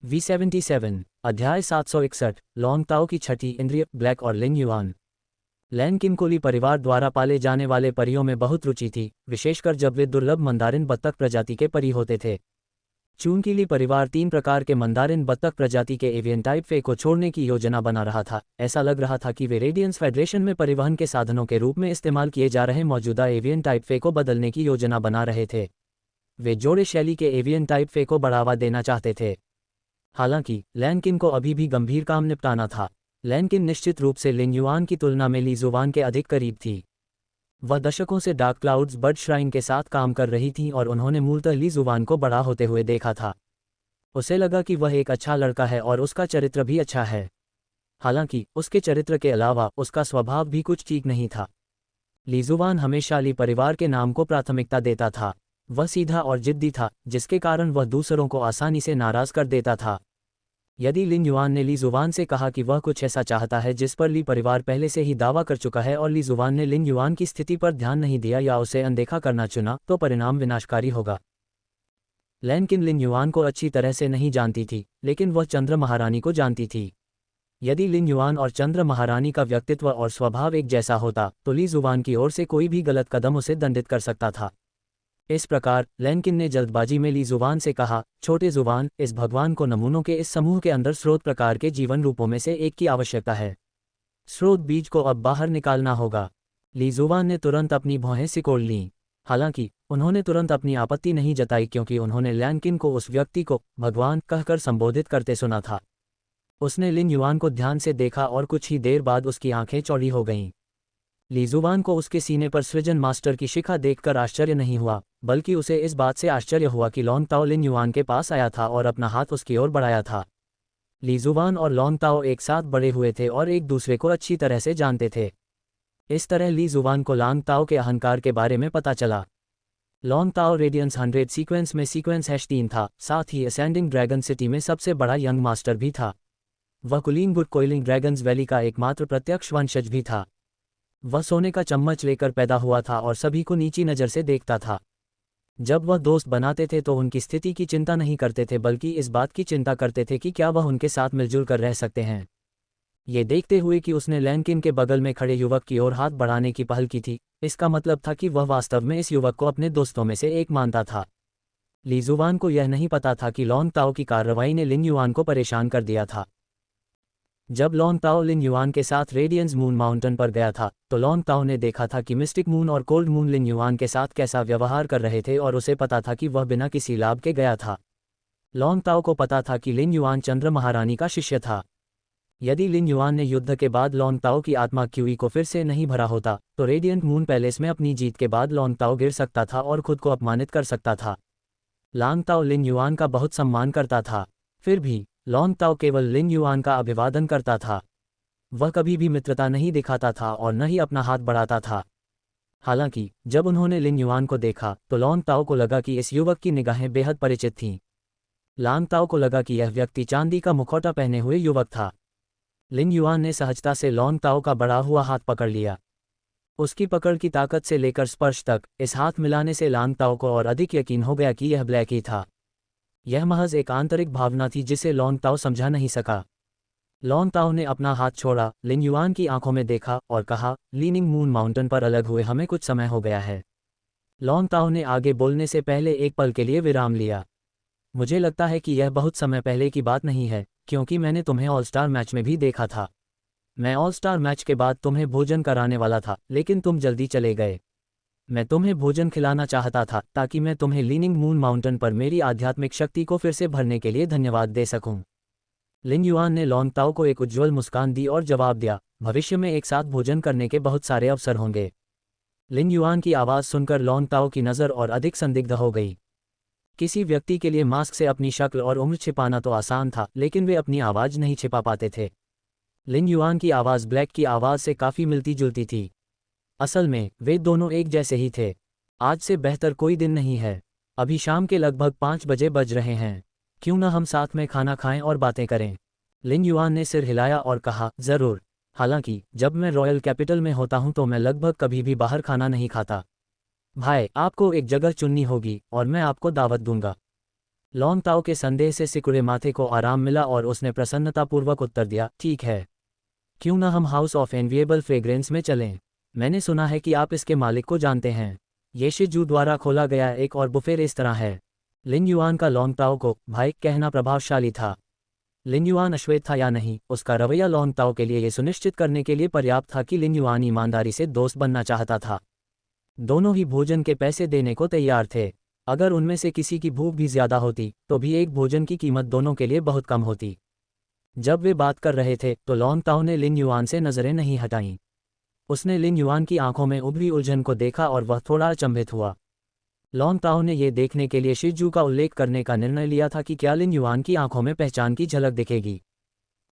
V77 अध्याय 761 long ताओ की छठी इंद्रिय ब्लैक और लिन युआन। लैन किनकोली परिवार द्वारा पाले जाने वाले परियों में बहुत रुचि थी, विशेषकर जब वे दुर्लभ मंदारिन बत्तख प्रजाति के परी होते थे। चूंकिली परिवार 3 प्रकार के मंदारिन बत्तख प्रजाति के एवियन टाइप फे को छोड़ने की योजना बना रहा था। ऐसा लग रहा था कि वे रेडियंस फेडरेशन में परिवहन के साधनों के रूप में इस्तेमाल किए जा रहे मौजूदा एवियन टाइप फे को बदलने की योजना बना रहे थे। वे जोड़े शैली के एवियन टाइप फे को बढ़ावा देना चाहते थे। हालांकि लैनकिन को अभी भी गंभीर काम निपटाना था। लैनकिन निश्चित रूप से लिन युआन की तुलना में ली जुवान के अधिक करीब थी। वह दशकों से डार्क क्लाउड्स बर्ड श्राइन के साथ काम कर रही थी और उन्होंने मूलतः ली जुवान को बड़ा होते हुए देखा था। उसे लगा कि वह एक अच्छा लड़का है और उसका चरित्र भी अच्छा है। हालांकि उसके चरित्र के अलावा उसका स्वभाव भी कुछ ठीक नहीं था। ली जुवान हमेशा ली परिवार के नाम को प्राथमिकता देता था। वह सीधा और जिद्दी था, जिसके कारण वह दूसरों को आसानी से नाराज कर देता था। यदि लिन युआन ने ली जुवान से कहा कि वह कुछ ऐसा चाहता है जिस पर ली परिवार पहले से ही दावा कर चुका है और ली जुवान ने लिन युआन की स्थिति पर ध्यान नहीं दिया या उसे अनदेखा करना चुना, तो परिणाम विनाशकारी होगा। लैनकिन लिन युआन को अच्छी तरह से नहीं जानती थी, लेकिन वह चंद्र महारानी को जानती थी। यदि लिन युआन और चंद्र महारानी का व्यक्तित्व और स्वभाव एक जैसा होता, तो ली जुवान की ओर से कोई भी गलत कदम उसे दंडित कर सकता था। इस प्रकार लैनकिन ने जल्दबाजी में ली जुवान से कहा, छोटे जुवान, इस भगवान को नमूनों के इस समूह के अंदर स्रोत प्रकार के जीवन रूपों में से एक की आवश्यकता है। स्रोत बीज को अब बाहर निकालना होगा। ली जुवान ने तुरंत अपनी भौहें सिकोड़ लीं। हालांकि उन्होंने तुरंत अपनी आपत्ति नहीं जताई, क्योंकि उन्होंने लैनकिन को उस व्यक्ति को भगवान कहकर संबोधित करते सुना था। उसने लिन युआन को ध्यान से देखा और कुछ ही देर बाद उसकी आंखें चौड़ी हो गईं। ली जुवान को उसके सीने पर सृजन मास्टर की शिखा देखकर आश्चर्य नहीं हुआ, बल्कि उसे इस बात से आश्चर्य हुआ कि लॉन्ग ताओ लिन युआन के पास आया था और अपना हाथ उसकी ओर बढ़ाया था। ली जुवान और लॉन्ग ताओ एक साथ बड़े हुए थे और एक दूसरे को अच्छी तरह से जानते थे। इस तरह ली जुवान को लॉन्ग ताओ के अहंकार के बारे में पता चला। लॉन्ग ताओ रेडियंस 100 सीक्वेंस में सीक्वेंस #3 था, साथ ही असेंडिंग ड्रैगन सिटी में सबसे बड़ा यंग मास्टर भी था। वह कुलीनगुड कोइलिंग ड्रैगन्स वैली का एकमात्र प्रत्यक्ष वंशज भी था। वह सोने का चम्मच लेकर पैदा हुआ था और सभी को नीची नज़र से देखता था। जब वह दोस्त बनाते थे तो उनकी स्थिति की चिंता नहीं करते थे, बल्कि इस बात की चिंता करते थे कि क्या वह उनके साथ मिलजुल कर रह सकते हैं। ये देखते हुए कि उसने लैनकिन के बगल में खड़े युवक की ओर हाथ बढ़ाने की पहल की थी, इसका मतलब था कि वह वास्तव में इस युवक को अपने दोस्तों में से एक मानता था। ली जुवान को यह नहीं पता था कि लॉन्ग ताओ की कार्रवाई ने लिन युआन को परेशान कर दिया था। जब लॉन्ग ताओ लिन युआन के साथ रेडियंस मून माउंटेन पर गया था, तो लॉन्ग ताओ ने देखा था कि मिस्टिक मून और कोल्ड मून लिन युआन के साथ कैसा व्यवहार कर रहे थे, और उसे पता था कि वह बिना किसी लाभ के गया था। लॉन्ग ताओ को पता था कि लिन युआन चंद्र महारानी का शिष्य था। यदि लिन युआन ने युद्ध के बाद लॉन्ग ताओ की आत्मा क्यूई को फिर से नहीं भरा होता, तो रेडियंट मून पैलेस में अपनी जीत के बाद लॉन्ग ताओ गिर सकता था और खुद को अपमानित कर सकता था। लॉन्ग ताओ लिन युआन का बहुत सम्मान करता था, फिर भी लॉन्ग ताओ केवल लिन युआन का अभिवादन करता था। वह कभी भी मित्रता नहीं दिखाता था और न ही अपना हाथ बढ़ाता था। हालांकि जब उन्होंने लिन युआन को देखा, तो लॉन्ग ताओ को लगा कि इस युवक की निगाहें बेहद परिचित थीं। लॉन्ग ताओ को लगा कि यह व्यक्ति चांदी का मुखौटा पहने हुए युवक था। लिन युआन ने सहजता से लॉन्ग ताओ का बढ़ा हुआ हाथ पकड़ लिया। उसकी पकड़ की ताकत से लेकर स्पर्श तक, इस हाथ मिलाने से लॉन्ग ताओ को और अधिक यकीन हो गया कि यह ब्लैक ही था। यह महज एक आंतरिक भावना थी जिसे लॉन्ग ताओ समझा नहीं सका। लॉन्ग ताओ ने अपना हाथ छोड़ा, लिन युआन की आंखों में देखा और कहा, लीनिंग मून माउंटेन पर अलग हुए हमें कुछ समय हो गया है। लॉन्ग ताओ ने आगे बोलने से पहले एक पल के लिए विराम लिया। मुझे लगता है कि यह बहुत समय पहले की बात नहीं है, क्योंकि मैंने तुम्हें ऑल स्टार मैच में भी देखा था। मैं ऑल स्टार मैच के बाद तुम्हें भोजन कराने वाला था, लेकिन तुम जल्दी चले गए। मैं तुम्हें भोजन खिलाना चाहता था ताकि मैं तुम्हें लीनिंग मून माउंटेन पर मेरी आध्यात्मिक शक्ति को फिर से भरने के लिए धन्यवाद दे सकूं। लिन युआन ने लॉन्ग ताओ को एक उज्ज्वल मुस्कान दी और जवाब दिया, भविष्य में एक साथ भोजन करने के बहुत सारे अवसर होंगे। लिन युआन की आवाज़ सुनकर लॉन्ग ताओ की नज़र और अधिक संदिग्ध हो गई। किसी व्यक्ति के लिए मास्क से अपनी शक्ल और उम्र छिपाना तो आसान था, लेकिन वे अपनी आवाज़ नहीं छिपा पाते थे। लिन युआन की आवाज़ ब्लैक की आवाज़ से काफ़ी मिलती जुलती थी। असल में वे दोनों एक जैसे ही थे। आज से बेहतर कोई दिन नहीं है। अभी शाम के लगभग 5 बजे बज रहे हैं। क्यों न हम साथ में खाना खाएं और बातें करें। लिन युआन ने सिर हिलाया और कहा, ज़रूर। हालांकि जब मैं रॉयल कैपिटल में होता हूं तो मैं लगभग कभी भी बाहर खाना नहीं खाता। भाई, आपको एक जगह चुननी होगी और मैं आपको दावत दूंगा। लॉन्ग ताओ के संदेह से सिकुड़े माथे को आराम मिला और उसने प्रसन्नतापूर्वक उत्तर दिया, ठीक है, क्यों ना हम हाउस ऑफ एनविएबल फ्रेग्रेंस में चलें। मैंने सुना है कि आप इसके मालिक को जानते हैं। ये शिजू द्वारा खोला गया एक और बुफे इस तरह है। लिन युआन का लॉन्ग ताओ को भाई कहना प्रभावशाली था। लिन युआन अश्वेत था या नहीं, उसका रवैया लॉन्ग ताओ के लिए ये सुनिश्चित करने के लिए पर्याप्त था कि लिन युआन ईमानदारी से दोस्त बनना चाहता था। दोनों ही भोजन के पैसे देने को तैयार थे। अगर उनमें से किसी की भूख भी ज्यादा होती तो भी एक भोजन की कीमत दोनों के लिए बहुत कम होती। जब वे बात कर रहे थे तो लॉन्ग ताओ ने लिन युआन से नजरें नहीं हटाईं। उसने लिन युआन की आंखों में उभरी उलझन को देखा और वह थोड़ा अचंभित हुआ। लॉन्ग ताओ ने यह देखने के लिए शिजू का उल्लेख करने का निर्णय लिया था कि क्या लिन युआन की आंखों में पहचान की झलक दिखेगी।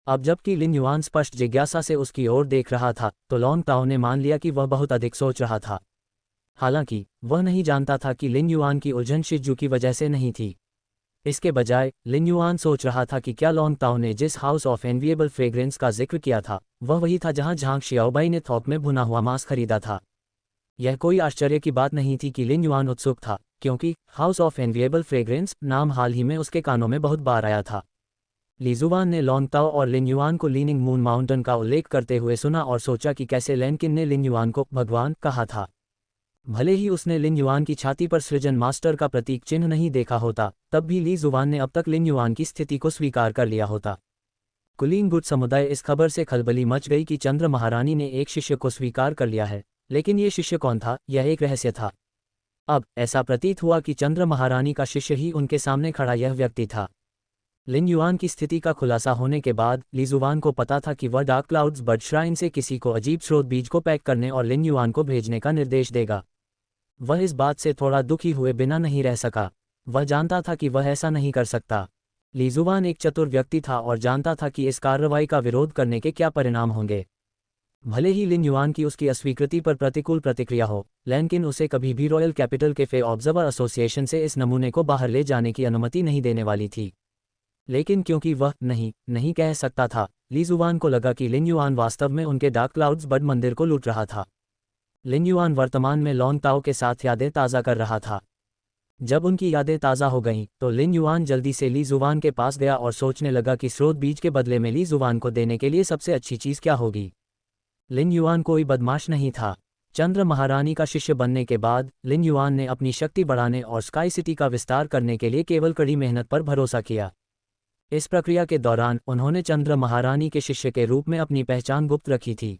अब जबकि लिन युआन स्पष्ट जिज्ञासा से उसकी ओर देख रहा था तो लॉन्ग ताओ ने मान लिया कि वह बहुत अधिक सोच रहा था। हालांकि वह नहीं जानता था कि लिन युआन की उलझन शिजू की वजह से नहीं थी। इसके बजाय लिन युआन सोच रहा था कि क्या लॉन्ग ताओ ने जिस हाउस ऑफ एनविएबल फ्रेग्रेंस का जिक्र किया था वह वही था जहां झांग शियाओबाई ने थोक में भुना हुआ मांस खरीदा था। यह कोई आश्चर्य की बात नहीं थी कि लिन युआन उत्सुक था, क्योंकि हाउस ऑफ एनविएबल फ्रेग्रेंस नाम हाल ही में उसके कानों में बहुत बार आया था। लीजुवान ने लॉन्ग ताओ और लिन युआन को लीनिंग मून माउंटेन का उल्लेख करते हुए सुना और सोचा कि कैसे लैनकिन ने लिन युआन को भगवान कहा था। भले ही उसने लिन युआन की छाती पर सृजन मास्टर का प्रतीक चिन्ह नहीं देखा होता, तब भी ली जुवान ने अब तक लिन युआन की स्थिति को स्वीकार कर लिया होता। कुलीन गुट समुदाय इस खबर से खलबली मच गई कि चंद्र महारानी ने एक शिष्य को स्वीकार कर लिया है, लेकिन ये शिष्य कौन था, यह एक रहस्य था। अब ऐसा प्रतीत हुआ कि चंद्र महारानी का शिष्य ही उनके सामने खड़ा यह व्यक्ति था। लिन युआन की स्थिति का खुलासा होने के बाद ली जुवान को पता था कि वह डार्क क्लाउड्स बर्ड श्राइन से किसी को अजीब स्रोत बीज को पैक करने और लिन युआन को भेजने का निर्देश देगा। वह इस बात से थोड़ा दुखी हुए बिना नहीं रह सका। वह जानता था कि वह ऐसा नहीं कर सकता। ली जुवान एक चतुर व्यक्ति था और जानता था कि इस कार्रवाई का विरोध करने के क्या परिणाम होंगे। भले ही लिन युआन की उसकी अस्वीकृति पर प्रतिकूल प्रतिक्रिया हो, लेकिन उसे कभी भी royal capital cafe observer association से इस नमूने को बाहर ले जाने की अनुमति नहीं देने वाली थी। लेकिन क्योंकि वह नहीं कह सकता था, ली जुवान को लगा कि लिन युआन वास्तव में उनके डार्क क्लाउड्स बर्ड मंदिर को लूट रहा था। लिन युआन वर्तमान में लॉन्ग ताओ के साथ यादें ताज़ा कर रहा था। जब उनकी यादें ताज़ा हो गईं तो लिन युआन जल्दी से ली जुवान के पास गया और सोचने लगा कि स्रोत बीज के बदले में ली जुवान को देने के लिए सबसे अच्छी चीज़ क्या होगी। लिन युआन कोई बदमाश नहीं था। चंद्र महारानी का शिष्य बनने के बाद लिन युआन ने अपनी शक्ति बढ़ाने और स्काई सिटी का विस्तार करने के लिए केवल कड़ी मेहनत पर भरोसा किया। इस प्रक्रिया के दौरान उन्होंने चंद्र महारानी के शिष्य के रूप में अपनी पहचान गुप्त रखी थी।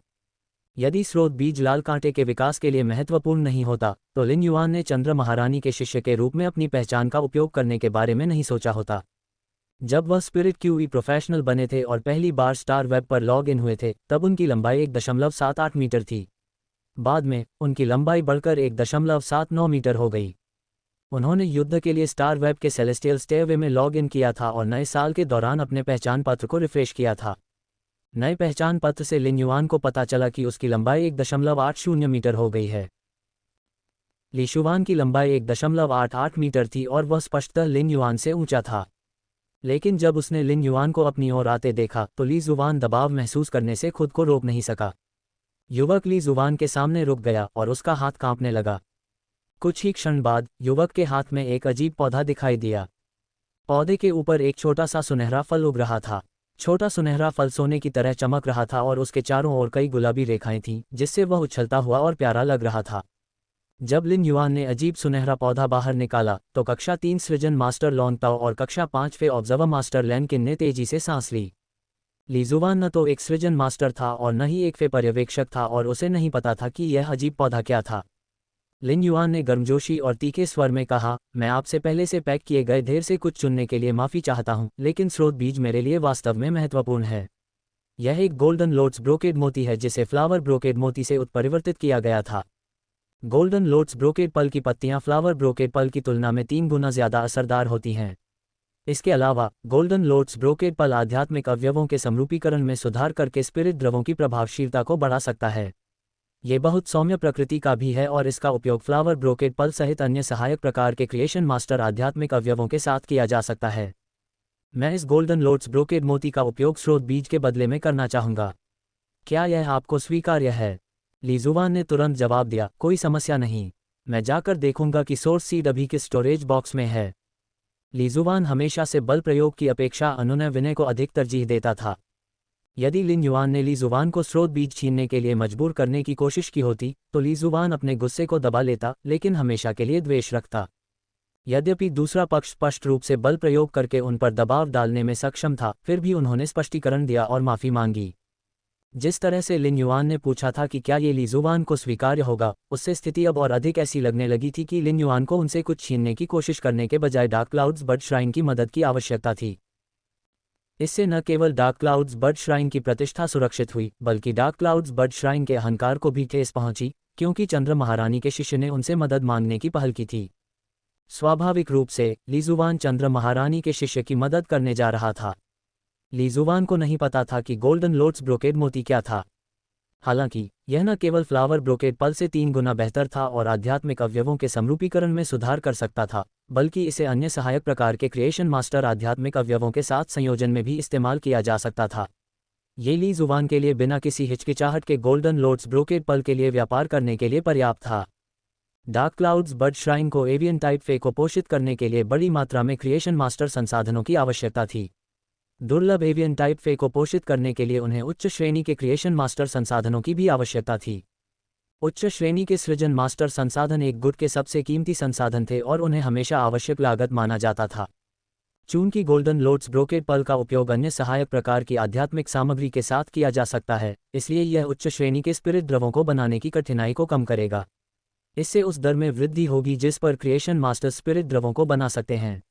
यदि स्रोत बीज लाल कांटे के विकास के लिए महत्वपूर्ण नहीं होता तो लिन युआन ने चंद्र महारानी के शिष्य के रूप में अपनी पहचान का उपयोग करने के बारे में नहीं सोचा होता। जब वह स्पिरिट क्यूई प्रोफेशनल बने थे और पहली बार स्टार वेब पर लॉग इन हुए थे तब उनकी लंबाई 1.78 मीटर थी। बाद में उनकी लंबाई बढ़कर 1.79 मीटर हो गई। उन्होंने युद्ध के लिए स्टार वेब के सेलेस्टियल स्टेवे में लॉग इन किया था और नए साल के दौरान अपने पहचान पत्र को रिफ्रेश किया था। नए पहचान पत्र से लिन युआन को पता चला कि उसकी लंबाई 1.80 मीटर हो गई है। ली शुवान की लंबाई 1.88 मीटर थी और वह स्पष्टतः लिन युआन से ऊंचा था। लेकिन जब उसने लिन युआन को अपनी ओर आते देखा तो ली जुवान दबाव महसूस करने से खुद को रोक नहीं सका। युवक ली जुवान के सामने रुक गया और उसका हाथ कांपने लगा। कुछ ही क्षण बाद युवक के हाथ में एक अजीब पौधा दिखाई दिया। पौधे के ऊपर एक छोटा सा सुनहरा फल उग रहा था। छोटा सुनहरा फल सोने की तरह चमक रहा था और उसके चारों ओर कई गुलाबी रेखाएं थीं, जिससे वह उछलता हुआ और प्यारा लग रहा था। जब लिन युआन ने अजीब सुनहरा पौधा बाहर निकाला तो कक्षा 3 सृजन मास्टर लॉन्ग ताओ और कक्षा 5 फे ऑब्जर्वर मास्टर लैनकिन ने तेजी से सांस ली। ली जुवान न तो एक सृजन मास्टर था और न ही एक फे पर्यवेक्षक था और उसे नहीं पता था कि यह अजीब पौधा क्या था। लिन युआन ने गर्मजोशी और तीखे स्वर में कहा, मैं आपसे पहले से पैक किए गए ढेर से कुछ चुनने के लिए माफ़ी चाहता हूँ, लेकिन स्रोत बीज मेरे लिए वास्तव में महत्वपूर्ण है। यह एक गोल्डन लोट्स ब्रोकेड मोती है जिसे फ्लावर ब्रोकेड मोती से उत्परिवर्तित किया गया था। गोल्डन लोट्स ब्रोकेड पल की पत्तियां फ्लावर ब्रोकेड पल की तुलना में 3 गुना ज़्यादा असरदार होती हैं। इसके अलावा गोल्डन लोट्स ब्रोकेड पल आध्यात्मिक अवयवों के समरूपीकरण में सुधार करके स्पिरिट द्रवों की प्रभावशीलता को बढ़ा सकता है। ये बहुत सौम्य प्रकृति का भी है और इसका उपयोग फ्लावर ब्रोकेड पल सहित अन्य सहायक प्रकार के क्रिएशन मास्टर आध्यात्मिक अवयवों के साथ किया जा सकता है। मैं इस गोल्डन लोट्स ब्रोकेड मोती का उपयोग स्रोत बीज के बदले में करना चाहूँगा। क्या यह आपको स्वीकार्य है? ली जुवान ने तुरंत जवाब दिया, कोई समस्या नहीं। मैं जाकर देखूंगा कि सोर्स सीड अभी किस स्टोरेज बॉक्स में है। लीजुवान हमेशा से बल प्रयोग की अपेक्षा अनुनय विनय को अधिक तरजीह देता था। यदि लिन युआन ने ली जुबान को स्रोत बीज छीनने के लिए मजबूर करने की कोशिश की होती तो ली जुबान अपने गुस्से को दबा लेता, लेकिन हमेशा के लिए द्वेष रखता। यद्यपि दूसरा पक्ष स्पष्ट रूप से बल प्रयोग करके उन पर दबाव डालने में सक्षम था, फिर भी उन्होंने स्पष्टीकरण दिया और माफी मांगी। जिस तरह से लिन युआन ने पूछा था कि क्या ये ली जुबान को स्वीकार्य होगा, उससे स्थिति अब और अधिक ऐसी लगने लगी थी कि लिन युआन को उनसे कुछ छीनने की कोशिश करने के बजाय डार्क क्लाउड्स बर्ड श्राइन की मदद की आवश्यकता थी। इससे न केवल डार्क क्लाउड्स बर्ड श्राइन की प्रतिष्ठा सुरक्षित हुई, बल्कि डार्क क्लाउड्स बर्ड श्राइन के अहंकार को भी ठेस पहुंची, क्योंकि चंद्र महारानी के शिष्य ने उनसे मदद मांगने की पहल की थी। स्वाभाविक रूप से लीजुवान चंद्र महारानी के शिष्य की मदद करने जा रहा था। लीजुवान को नहीं पता था कि गोल्डन लोट्स ब्रोकेड मोती क्या था। हालांकि यह न केवल फ्लावर ब्रोकेड पल से 3 गुना बेहतर था और आध्यात्मिक अवयवों के समरूपीकरण में सुधार कर सकता था, बल्कि इसे अन्य सहायक प्रकार के क्रिएशन मास्टर आध्यात्मिक अवयवों के साथ संयोजन में भी इस्तेमाल किया जा सकता था। ये ली जुबान के लिए बिना किसी हिचकिचाहट के गोल्डन लोट्स ब्रोकेड पल के लिए व्यापार करने के लिए पर्याप्त था। डार्क क्लाउड्स बर्ड श्राइन को एवियन टाइप फे को पोषित करने के लिए बड़ी मात्रा में क्रिएशन मास्टर संसाधनों की आवश्यकता थी। दुर्लभ एवियन टाइप फे को पोषित करने के लिए उन्हें उच्च श्रेणी के क्रिएशन मास्टर संसाधनों की भी आवश्यकता थी। उच्च श्रेणी के सृजन मास्टर संसाधन एक गुट के सबसे कीमती संसाधन थे और उन्हें हमेशा आवश्यक लागत माना जाता था। चूंकि गोल्डन लोट्स ब्रोकेड पल का उपयोग अन्य सहायक प्रकार की आध्यात्मिक सामग्री के साथ किया जा सकता है, इसलिए यह उच्च श्रेणी के स्पिरिट द्रवों को बनाने की कठिनाई को कम करेगा। इससे उस दर में वृद्धि होगी जिस पर क्रिएशन मास्टर स्पिरिट द्रवों को बना सकते हैं।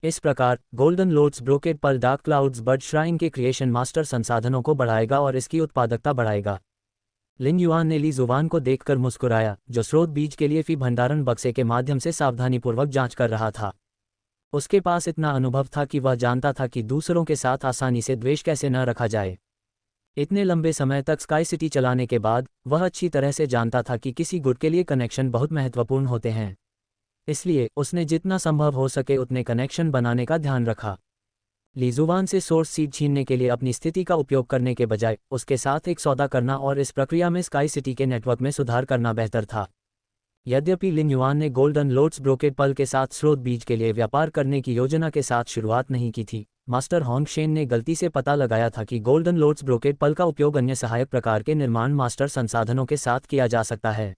इस प्रकार गोल्डन लोट्स ब्रोकेड पल डार्क क्लाउड्स बर्ड श्राइन के क्रिएशन मास्टर संसाधनों को बढ़ाएगा और इसकी उत्पादकता बढ़ाएगा। लिन युआन ने ली जुबान को देखकर मुस्कुराया, जो स्रोत बीज के लिए फी भंडारण बक्से के माध्यम से सावधानीपूर्वक जांच कर रहा था। उसके पास इतना अनुभव था कि वह जानता था कि दूसरों के साथ आसानी से द्वेष कैसे न रखा जाए। इतने लंबे समय तक स्काई सिटी चलाने के बाद वह अच्छी तरह से जानता था कि किसी गुट के लिए कनेक्शन बहुत महत्वपूर्ण होते हैं। इसलिए उसने जितना संभव हो सके उतने कनेक्शन बनाने का ध्यान रखा। लीजुवान से सोर्स सीड छीनने के लिए अपनी स्थिति का उपयोग करने के बजाय उसके साथ एक सौदा करना और इस प्रक्रिया में स्काई सिटी के नेटवर्क में सुधार करना बेहतर था। यद्यपि लिन युआन ने गोल्डन लोट्स ब्रोकेड पल के साथ स्रोत बीज के लिए व्यापार करने की योजना के साथ शुरुआत नहीं की थी, मास्टर होंगशेन ने गलती से पता लगाया था कि गोल्डन लोट्स ब्रोकेड पल का उपयोग अन्य सहायक प्रकार के निर्माण मास्टर संसाधनों के साथ किया जा सकता है।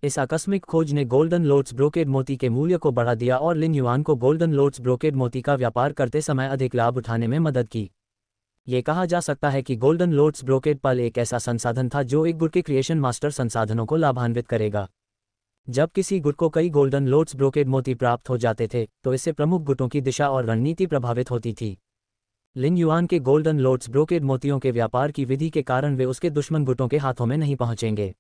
इस आकस्मिक खोज ने गोल्डन लोट्स ब्रोकेड मोती के मूल्य को बढ़ा दिया और लिन युआन को गोल्डन लोट्स ब्रोकेड मोती का व्यापार करते समय अधिक लाभ उठाने में मदद की। ये कहा जा सकता है कि गोल्डन लोट्स ब्रोकेड पल एक ऐसा संसाधन था जो एक गुट के क्रिएशन मास्टर संसाधनों को लाभान्वित करेगा। जब किसी गुट को कई गोल्डन लोट्स ब्रोकेड मोती प्राप्त हो जाते थे तो इससे प्रमुख गुटों की दिशा और रणनीति प्रभावित होती थी। लिन युआन के गोल्डन लोट्स ब्रोकेड मोतियों के व्यापार की विधि के कारण वे उसके दुश्मन गुटों के हाथों में नहीं पहुंचेंगे।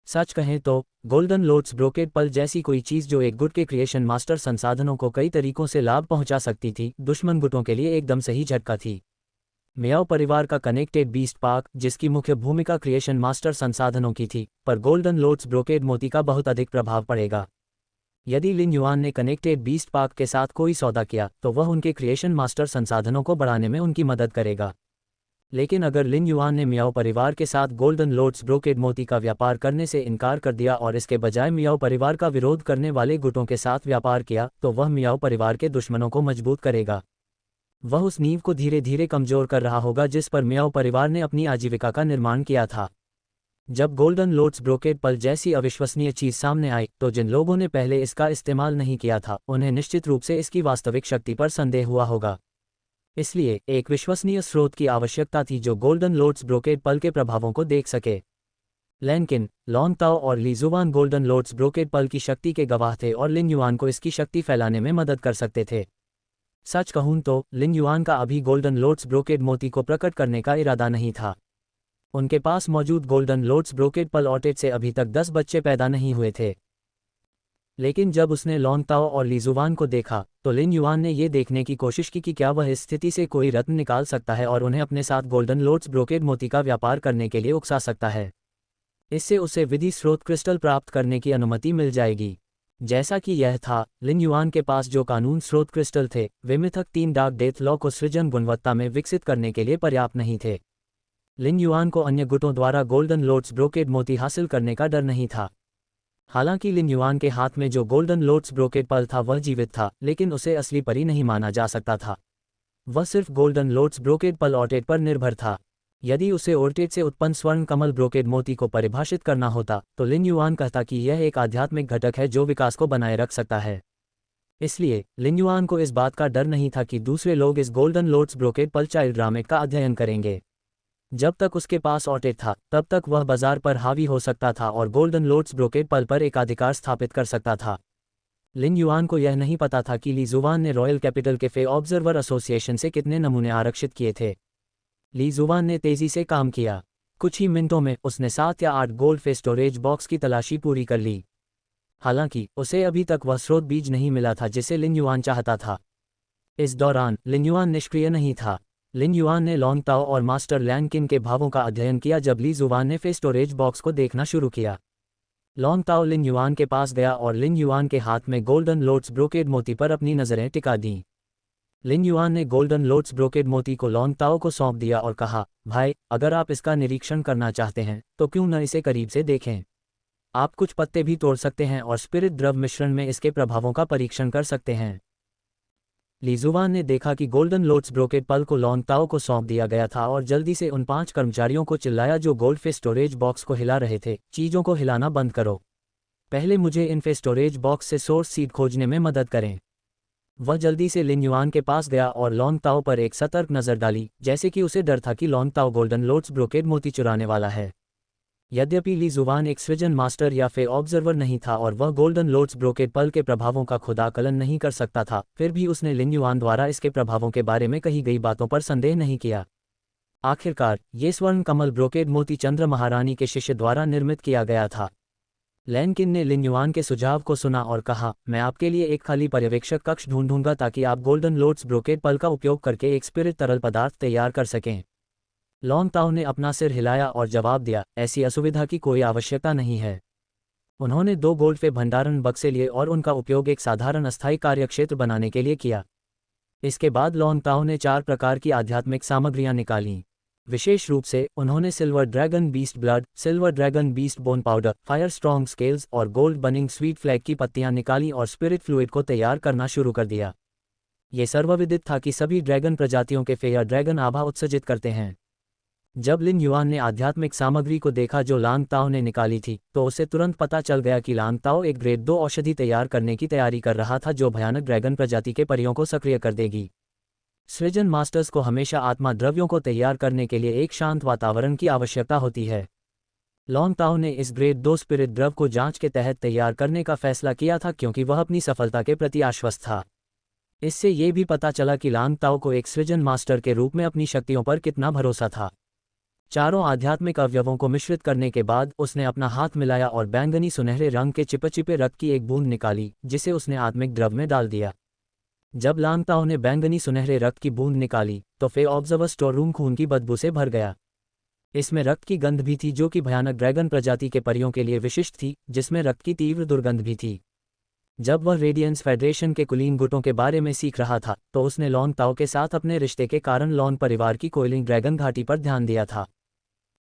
सच कहें तो गोल्डन लोट्स ब्रोकेड पल जैसी कोई चीज़ जो एक गुट के क्रिएशन मास्टर संसाधनों को कई तरीकों से लाभ पहुंचा सकती थी, दुश्मन गुटों के लिए एकदम सही झटका थी। मियाओ परिवार का कनेक्टेड बीस्ट पार्क, जिसकी मुख्य भूमिका क्रिएशन मास्टर संसाधनों की थी, पर गोल्डन लोट्स ब्रोकेड मोती का बहुत अधिक प्रभाव पड़ेगा। यदि लिन युआन ने कनेक्टेड बीस्ट पार्क के साथ कोई सौदा किया तो वह उनके क्रिएशन मास्टर संसाधनों को बढ़ाने में उनकी मदद करेगा। लेकिन अगर लिन युआन ने मियाओ परिवार के साथ गोल्डन लोट्स ब्रोकेड मोती का व्यापार करने से इनकार कर दिया और इसके बजाय मियाओ परिवार का विरोध करने वाले गुटों के साथ व्यापार किया, तो वह मियाओ परिवार के दुश्मनों को मजबूत करेगा। वह उस नींव को धीरे धीरे कमजोर कर रहा होगा जिस पर मियाओ परिवार ने अपनी आजीविका का निर्माण किया था। जब गोल्डन लोट्स ब्रोकेड पल जैसी अविश्वसनीय चीज सामने आई तो जिन लोगों ने पहले इसका इस्तेमाल नहीं किया था उन्हें निश्चित रूप से इसकी वास्तविक शक्ति पर संदेह हुआ होगा। इसलिए एक विश्वसनीय स्रोत की आवश्यकता थी जो गोल्डन लोट्स ब्रोकेड पल के प्रभावों को देख सके। लैनकिन, लॉन्ग ताओ और ली जुबान गोल्डन लोट्स ब्रोकेड पल की शक्ति के गवाह थे और लिन युआन को इसकी शक्ति फैलाने में मदद कर सकते थे। सच कहूं तो लिन युआन का अभी गोल्डन लोट्स ब्रोकेड मोती को प्रकट करने का इरादा नहीं था। उनके पास मौजूद गोल्डन लोट्स ब्रोकेड पल ऑटेट से अभी तक 10 बच्चे पैदा नहीं हुए थे। लेकिन जब उसने लॉन्ग ताओ और ली जुबान को देखा तो लिन युआन ने ये देखने की कोशिश की कि क्या वह इस स्थिति से कोई रत्न निकाल सकता है और उन्हें अपने साथ गोल्डन लोट्स ब्रोकेड मोती का व्यापार करने के लिए उकसा सकता है। इससे उसे विधि स्रोत क्रिस्टल प्राप्त करने की अनुमति मिल जाएगी। जैसा कि यह था, लिन युआन के पास जो कानून स्रोत क्रिस्टल थे वे मिथक 3 डार्क डेथ लॉ को सृजन गुणवत्ता में विकसित करने के लिए पर्याप्त नहीं थे। लिन युआन को अन्य गुटों द्वारा गोल्डन लोट्स ब्रोकेड मोती हासिल करने का डर नहीं था। हालांकि लिन युआन के हाथ में जो गोल्डन लोट्स ब्रोकेड पल था वह जीवित था, लेकिन उसे असली परी नहीं माना जा सकता था। वह सिर्फ गोल्डन लोट्स ब्रोकेड पल ऑर्टेट पर निर्भर था। यदि उसे ऑर्टेट से उत्पन्न स्वर्ण कमल ब्रोकेड मोती को परिभाषित करना होता तो लिन युआन कहता कि यह एक आध्यात्मिक घटक है जो विकास को बनाए रख सकता है। इसलिए लिन युआन को इस बात का डर नहीं था कि दूसरे लोग इस गोल्डन लोट्स ब्रोकेड पल चाइल्ड ड्रामे का अध्ययन करेंगे। जब तक उसके पास ऑर्टेट था तब तक वह बाजार पर हावी हो सकता था और गोल्डन लोट्स ब्रोकेड पल पर एक अधिकार स्थापित कर सकता था। लिन युआन को यह नहीं पता था कि ली जुवान ने रॉयल कैपिटल के फे ऑब्जर्वर एसोसिएशन से कितने नमूने आरक्षित किए थे। ली जुवान ने तेजी से काम किया। कुछ ही मिनटों में उसने 7 या 8 गोल्ड फे स्टोरेज बॉक्स की तलाशी पूरी कर ली। हालांकि उसे अभी तक वह स्रोत बीज नहीं मिला था जिसे लिन युआन चाहता था। इस दौरान लिन युआन निष्क्रिय नहीं था। लिन युआन ने लॉन्ग ताओ और मास्टर लैंग किन के भावों का अध्ययन किया जब ली जुवान ने फे स्टोरेज बॉक्स को देखना शुरू किया। लॉन्ग ताओ लिन युआन के पास गया और लिन युआन के हाथ में गोल्डन लोट्स ब्रोकेड मोती पर अपनी नज़रें टिका दीं। लिन युआन ने गोल्डन लोट्स ब्रोकेड मोती को लॉन्ग ताओ को सौंप दिया और कहा, भाई, अगर आप इसका निरीक्षण करना चाहते हैं तो क्यों न इसे करीब से देखें। आप कुछ पत्ते भी तोड़ सकते हैं और स्पिरिट द्रव मिश्रण में इसके प्रभावों का परीक्षण कर सकते हैं। ली जुवान ने देखा कि गोल्डन लोट्स ब्रोकेड पल को लॉन्ग ताओ को सौंप दिया गया था और जल्दी से उन 5 कर्मचारियों को चिल्लाया जो गोल्ड फे स्टोरेज बॉक्स को हिला रहे थे, चीज़ों को हिलाना बंद करो। पहले मुझे इन फे स्टोरेज बॉक्स से सोर्स सीड खोजने में मदद करें। वह जल्दी से लिन युआन के पास गया और लॉन्ग ताओ पर एक सतर्क नज़र डाली, जैसे कि उसे डर था कि लॉन्ग ताओ गोल्डन लोट्स ब्रोकेड मोती चुराने वाला है। यद्यपि ली जुवान एक सृजन मास्टर या फे ऑब्जर्वर नहीं था और वह गोल्डन लोट्स ब्रोकेड पल के प्रभावों का खुद आकलन नहीं कर सकता था, फिर भी उसने लिन युआन द्वारा इसके प्रभावों के बारे में कही गई बातों पर संदेह नहीं किया। आखिरकार ये स्वर्ण कमल ब्रोकेड मोती चंद्र महारानी के शिष्य द्वारा निर्मित किया गया था। लैंग किन ने लिन युआन के सुझाव को सुना और कहा, मैं आपके लिए एक खाली पर्यवेक्षक कक्ष ढूंढूंगा ताकि आप गोल्डन लोट्स ब्रोकेड पल का उपयोग करके एक स्पिरिट तरल पदार्थ तैयार कर सकें। लॉन्ग ताओ ने अपना सिर हिलाया और जवाब दिया, ऐसी असुविधा की कोई आवश्यकता नहीं है। उन्होंने 2 गोल्ड फे भंडारण बक्से लिए और उनका उपयोग एक साधारण अस्थायी कार्यक्षेत्र बनाने के लिए किया। इसके बाद लॉन्ग ताओ ने 4 प्रकार की आध्यात्मिक सामग्रियां निकालीं। विशेष रूप से उन्होंने silver dragon beast blood, silver dragon beast bone powder, fire strong scales और गोल्ड बनिंग स्वीट फ्लैग की पत्तियां निकाली और स्पिरिट फ्लूइड को तैयार करना शुरू कर दिया। ये सर्वविदित था कि सभी ड्रैगन प्रजातियों के फे या ड्रैगन आभा उत्सर्जित करते हैं। जब लिन युआन ने आध्यात्मिक सामग्री को देखा जो लॉन्ग ताओ ने निकाली थी तो उसे तुरंत पता चल गया कि लॉन्ग ताओ एक ग्रेड 2 औषधि तैयार करने की तैयारी कर रहा था जो भयानक ड्रैगन प्रजाति के परियों को सक्रिय कर देगी। सृजन मास्टर्स को हमेशा आत्मा द्रव्यों को तैयार करने के लिए एक शांत वातावरण की आवश्यकता होती है। लॉन्ग ताओ ने इस ग्रेड 2 स्पिरिट द्रव को जांच के तहत तैयार करने का फैसला किया था क्योंकि वह अपनी सफलता के प्रति आश्वस्त था। इससे ये भी पता चला कि लॉन्ग ताओ को एक सृजन मास्टर के रूप में अपनी शक्तियों पर कितना भरोसा था। चारों आध्यात्मिक अवयवों को मिश्रित करने के बाद उसने अपना हाथ मिलाया और बैंगनी सुनहरे रंग के चिपचिपे रक्त की एक बूंद निकाली जिसे उसने आत्मिक द्रव में डाल दिया। जब लॉन्ग ताओ ने बैंगनी सुनहरे रक्त की बूंद निकाली तो फे ऑब्जर्वर स्टोर रूम खून की बदबू से भर गया। इसमें रक्त की गंध भी थी जो कि भयानक ड्रैगन प्रजाति के परियों के लिए विशिष्ट थी, जिसमें रक्त की तीव्र दुर्गंध भी थी। जब वह रेडियंस फेडरेशन के कुलीन गुटों के बारे में सीख रहा था तो उसने लॉन्ग ताओ के साथ अपने रिश्ते के कारण लॉन परिवार की कोइलिंग ड्रैगन घाटी पर ध्यान दिया था।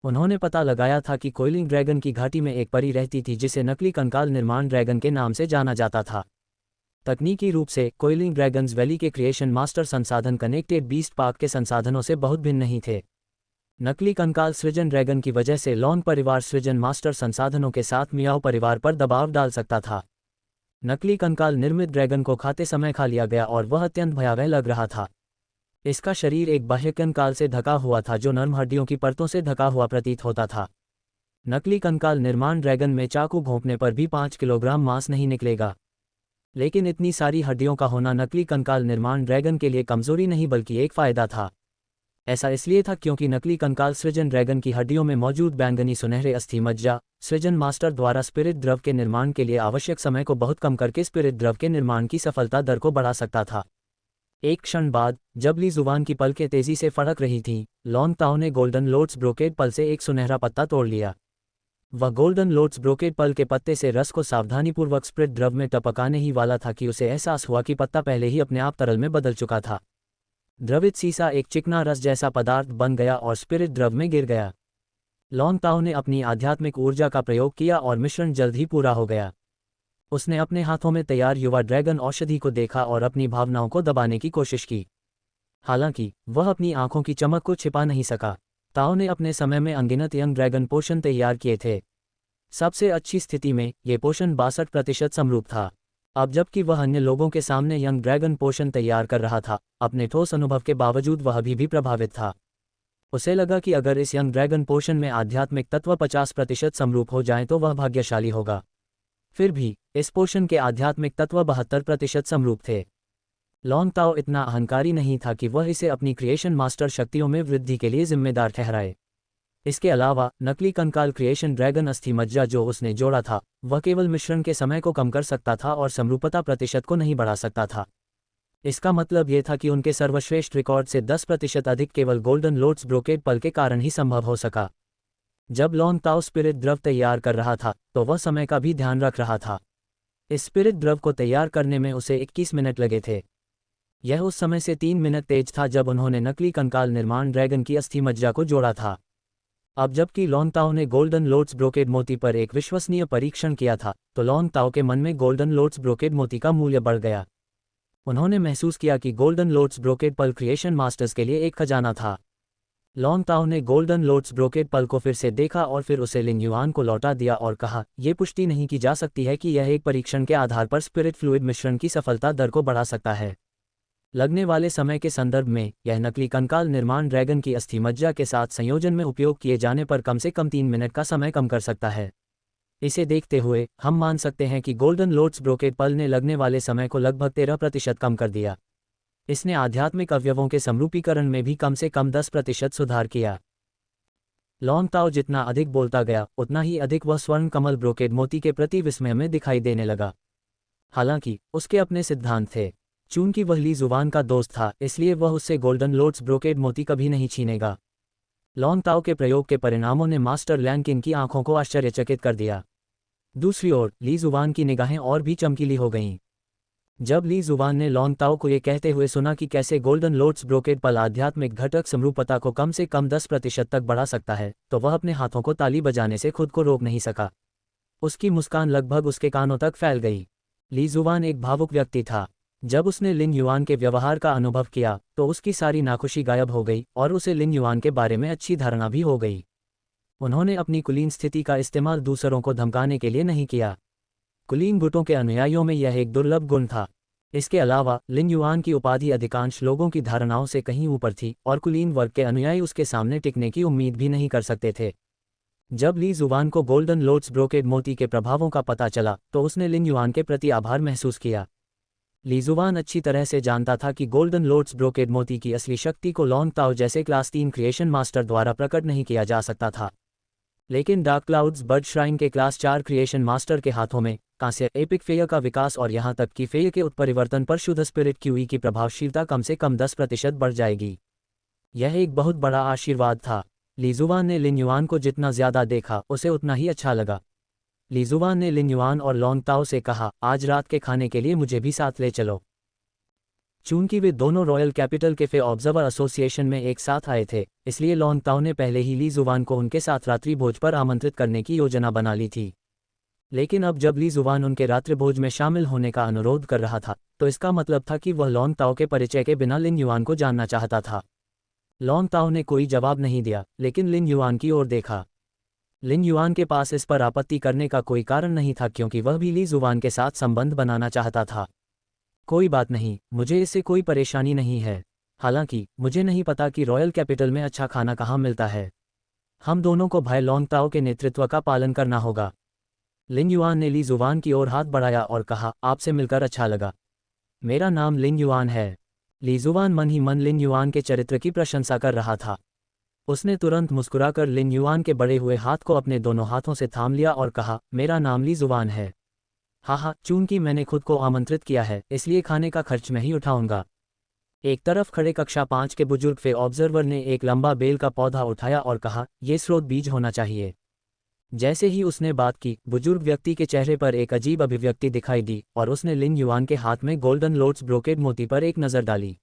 उन्होंने पता लगाया था कि कोइलिंग ड्रैगन की घाटी में एक परी रहती थी जिसे नकली कंकाल निर्माण ड्रैगन के नाम से जाना जाता था। तकनीकी रूप से कोइलिंग ड्रैगन्स वैली के क्रिएशन मास्टर संसाधन कनेक्टेड बीस्ट पार्क के संसाधनों से बहुत भिन्न नहीं थे। नकली कंकाल सृजन ड्रैगन की वजह से लॉन परिवार सृजन मास्टर संसाधनों के साथ मियाओ परिवार पर दबाव डाल सकता था। नकली कंकाल निर्मित ड्रैगन को खाते समय खा लिया गया और वह अत्यंत भयावह लग रहा था। इसका शरीर एक बाह्य कंकाल से ढका हुआ था जो नर्म हड्डियों की परतों से ढका हुआ प्रतीत होता था। नकली कंकाल निर्माण ड्रैगन में चाकू घोंपने पर भी 5 किलोग्राम मांस नहीं निकलेगा। लेकिन इतनी सारी हड्डियों का होना नकली कंकाल निर्माण ड्रैगन के लिए कमजोरी नहीं बल्कि एक फायदा था। ऐसा इसलिए था क्योंकि नकली कंकाल सृजन ड्रैगन की हड्डियों में मौजूद बैंगनी सुनहरे अस्थि मज्जा सृजन मास्टर द्वारा स्पिरिट द्रव के निर्माण के लिए आवश्यक समय को बहुत कम करके स्पिरिट द्रव के निर्माण की सफलता दर को बढ़ा सकता था। एक क्षण बाद जब ली जुबान की पलकें तेजी से फड़क रही थीं, लॉन्ग ताओ ने गोल्डन लोट्स ब्रोकेड पल से एक सुनहरा पत्ता तोड़ लिया। वह गोल्डन लोट्स ब्रोकेड पल के पत्ते से रस को सावधानीपूर्वक स्पिरिट द्रव में टपकाने ही वाला था कि उसे एहसास हुआ कि पत्ता पहले ही अपने आप तरल में बदल चुका था। द्रवित सीसा एक चिकना रस जैसा पदार्थ बन गया और स्पिरिट द्रव में गिर गया। लॉन्ग ताओ ने अपनी आध्यात्मिक ऊर्जा का प्रयोग किया और मिश्रण जल्द ही पूरा हो गया। उसने अपने हाथों में तैयार युवा ड्रैगन औषधि को देखा और अपनी भावनाओं को दबाने की कोशिश की। हालांकि वह अपनी आंखों की चमक को छिपा नहीं सका। ताओ ने अपने समय में अनगिनत यंग ड्रैगन पोशन तैयार किए थे। सबसे अच्छी स्थिति में ये पोशन 62% समरूप था। अब जबकि वह अन्य लोगों के सामने यंग ड्रैगन पोशन तैयार कर रहा था, अपने ठोस अनुभव के बावजूद वह अभी भी प्रभावित था। उसे लगा कि अगर इस यंग ड्रैगन पोशन में आध्यात्मिक तत्व 50% समरूप हो जाएं तो वह भाग्यशाली होगा। फिर भी इस पोशन के आध्यात्मिक तत्व 72% समरूप थे। लॉन्ग ताओ इतना अहंकारी नहीं था कि वह इसे अपनी क्रिएशन मास्टर शक्तियों में वृद्धि के लिए जिम्मेदार ठहराए। इसके अलावा नकली कंकाल क्रिएशन ड्रैगन अस्थि मज्जा जो उसने जोड़ा था, वह केवल मिश्रण के समय को कम कर सकता था और समरूपता प्रतिशत को नहीं बढ़ा सकता था। इसका मतलब यह था कि उनके सर्वश्रेष्ठ रिकॉर्ड से 10% अधिक केवल गोल्डन लोट्स ब्रोकेड पल के कारण ही संभव हो सका। जब लॉन्ग ताओ स्पिरिट द्रव तैयार कर रहा था तो वह समय का भी ध्यान रख रहा था। इस स्पिरिट द्रव को तैयार करने में उसे 21 मिनट लगे थे। यह उस समय से 3 मिनट तेज था जब उन्होंने नकली कंकाल निर्माण ड्रैगन की अस्थि मज्जा को जोड़ा था। अब जबकि लॉन्ग ताओ ने गोल्डन लोट्स ब्रोकेड मोती पर एक विश्वसनीय परीक्षण किया था, तो लॉन्ग ताओ के मन में गोल्डन लोट्स ब्रोकेड मोती का मूल्य बढ़ गया। उन्होंने महसूस किया कि गोल्डन लोट्स ब्रोकेड पल क्रिएशन मास्टर्स के लिए एक खजाना था। लॉन्ग ताओ ने गोल्डन लोट्स ब्रोकेड पल को फिर से देखा और फिर उसे लिन युआन को लौटा दिया और कहा, यह पुष्टि नहीं की जा सकती है कि यह एक परीक्षण के आधार पर स्पिरिट फ्लूइड मिश्रण की सफलता दर को बढ़ा सकता है। लगने वाले समय के संदर्भ में यह नकली कंकाल निर्माण ड्रैगन की अस्थि मज्जा के साथ संयोजन में उपयोग किए जाने पर कम से कम 3 मिनट का समय कम कर सकता है। इसे देखते हुए हम मान सकते हैं कि गोल्डन लोट्स ब्रोकेड पल ने लगने वाले समय को लगभग 13% कम कर दिया। इसने आध्यात्मिक अवयवों के समरूपीकरण में भी कम से कम 10% सुधार किया। लॉन्ग ताओ जितना अधिक बोलता गया उतना ही अधिक वह स्वर्ण कमल ब्रोकेड मोती के प्रति विस्मय में दिखाई देने लगा। हालांकि उसके अपने सिद्धांत थे। चूंकि वह ली जुबान का दोस्त था, इसलिए वह उससे गोल्डन लोट्स ब्रोकेड मोती कभी नहीं छीनेगा। लॉन्ग ताओ के प्रयोग के परिणामों ने मास्टर लैंकिन की आंखों को आश्चर्यचकित कर दिया। दूसरी ओर ली जुबान की निगाहें और भी चमकीली हो गईं। जब ली जुबान ने लॉन्ग ताओ को ये कहते हुए सुना कि कैसे गोल्डन लोट्स ब्रोकेड पल आध्यात्मिक घटक समरूपता को कम से कम 10% तक बढ़ा सकता है, तो वह अपने हाथों को ताली बजाने से खुद को रोक नहीं सका। उसकी मुस्कान लगभग उसके कानों तक फैल गई। ली जुबान एक भावुक व्यक्ति था। जब उसने लिन युआन के व्यवहार का अनुभव किया तो उसकी सारी नाखुशी गायब हो गई और उसे लिन युआन के बारे में अच्छी धारणा भी हो गई। उन्होंने अपनी कुलीन स्थिति का इस्तेमाल दूसरों को धमकाने के लिए नहीं किया। कुलीन गुटों के अनुयायियों में यह एक दुर्लभ गुण था। इसके अलावा लिन युआन की उपाधि अधिकांश लोगों की धारणाओं से कहीं ऊपर थी और कुलीन वर्ग के अनुयायी उसके सामने टिकने की उम्मीद भी नहीं कर सकते थे। जब ली जुबान को गोल्डन लोट्स ब्रोकेड मोती के प्रभावों का पता चला तो उसने लिन युआन के प्रति आभार महसूस किया। ली जुबान अच्छी तरह से जानता था कि गोल्डन लोट्स ब्रोकेड मोती की असली शक्ति को लॉन्ग ताओ जैसे क्लास 3 क्रिएशन मास्टर द्वारा प्रकट नहीं किया जा सकता था। लेकिन डार्क क्लाउड्स बर्ड श्राइन के क्लास 4 क्रिएशन मास्टर के हाथों में कांस्य एपिक फेय का विकास और यहां तक कि फेय के उत्परिवर्तन पर शुद्ध स्पिरिट क्यूई की प्रभावशीलता कम से कम 10% बढ़ जाएगी। यह एक बहुत बड़ा आशीर्वाद था। ली जुबान ने लिन युआन को जितना ज्यादा देखा उसे उतना ही अच्छा लगा। ली जुबान ने लिन युआन और लॉन्ग ताओ से कहा, आज रात के खाने के लिए मुझे भी साथ ले चलो। चूंकि वे दोनों रॉयल कैपिटल के फे ऑब्जर्वर एसोसिएशन में एक साथ आए थे, इसलिए लॉन्ग ताओ ने पहले ही ली जुबान को उनके साथ रात्रि भोज पर आमंत्रित करने की योजना बना ली थी। लेकिन अब जब ली जुबान उनके रात्रि भोज में शामिल होने का अनुरोध कर रहा था, तो इसका मतलब था कि वह लॉन्ग ताओ के परिचय के बिना लिन युआन को जानना चाहता था। लॉन्ग ताओ ने कोई जवाब नहीं दिया, लेकिन लिन युआन की ओर देखा। लिन युआन के पास इस पर आपत्ति करने का कोई कारण नहीं था क्योंकि वह भी ली जुबान के साथ संबंध बनाना चाहता था। कोई बात नहीं, मुझे इससे कोई परेशानी नहीं है। हालांकि मुझे नहीं पता कि रॉयल कैपिटल में अच्छा खाना कहाँ मिलता है। हम दोनों को भाई लॉन्ग ताओ के नेतृत्व का पालन करना होगा। लिन युआन ने ली जुबान की ओर हाथ बढ़ाया और कहा, आपसे मिलकर अच्छा लगा। मेरा नाम लिन युआन है। ली जुबान मन ही मन लिन युआन के चरित्र की प्रशंसा कर रहा था। उसने तुरंत मुस्कुराकर लिन युआन के बढ़े हुए हाथ को अपने दोनों हाथों से थाम लिया और कहा, मेरा नाम ली जुबान है। हाँ, चूंकि मैंने खुद को आमंत्रित किया है इसलिए खाने का खर्च मैं ही उठाऊंगा। एक तरफ खड़े कक्षा 5 के बुजुर्ग फे ऑब्जर्वर ने एक लंबा बेल का पौधा उठाया और कहा, यह स्रोत बीज होना चाहिए। जैसे ही उसने बात की, बुजुर्ग व्यक्ति के चेहरे पर एक अजीब अभिव्यक्ति दिखाई दी और उसने लिन युआन के हाथ में गोल्डन लोट्स ब्रोकेड मोती पर एक नज़र डाली।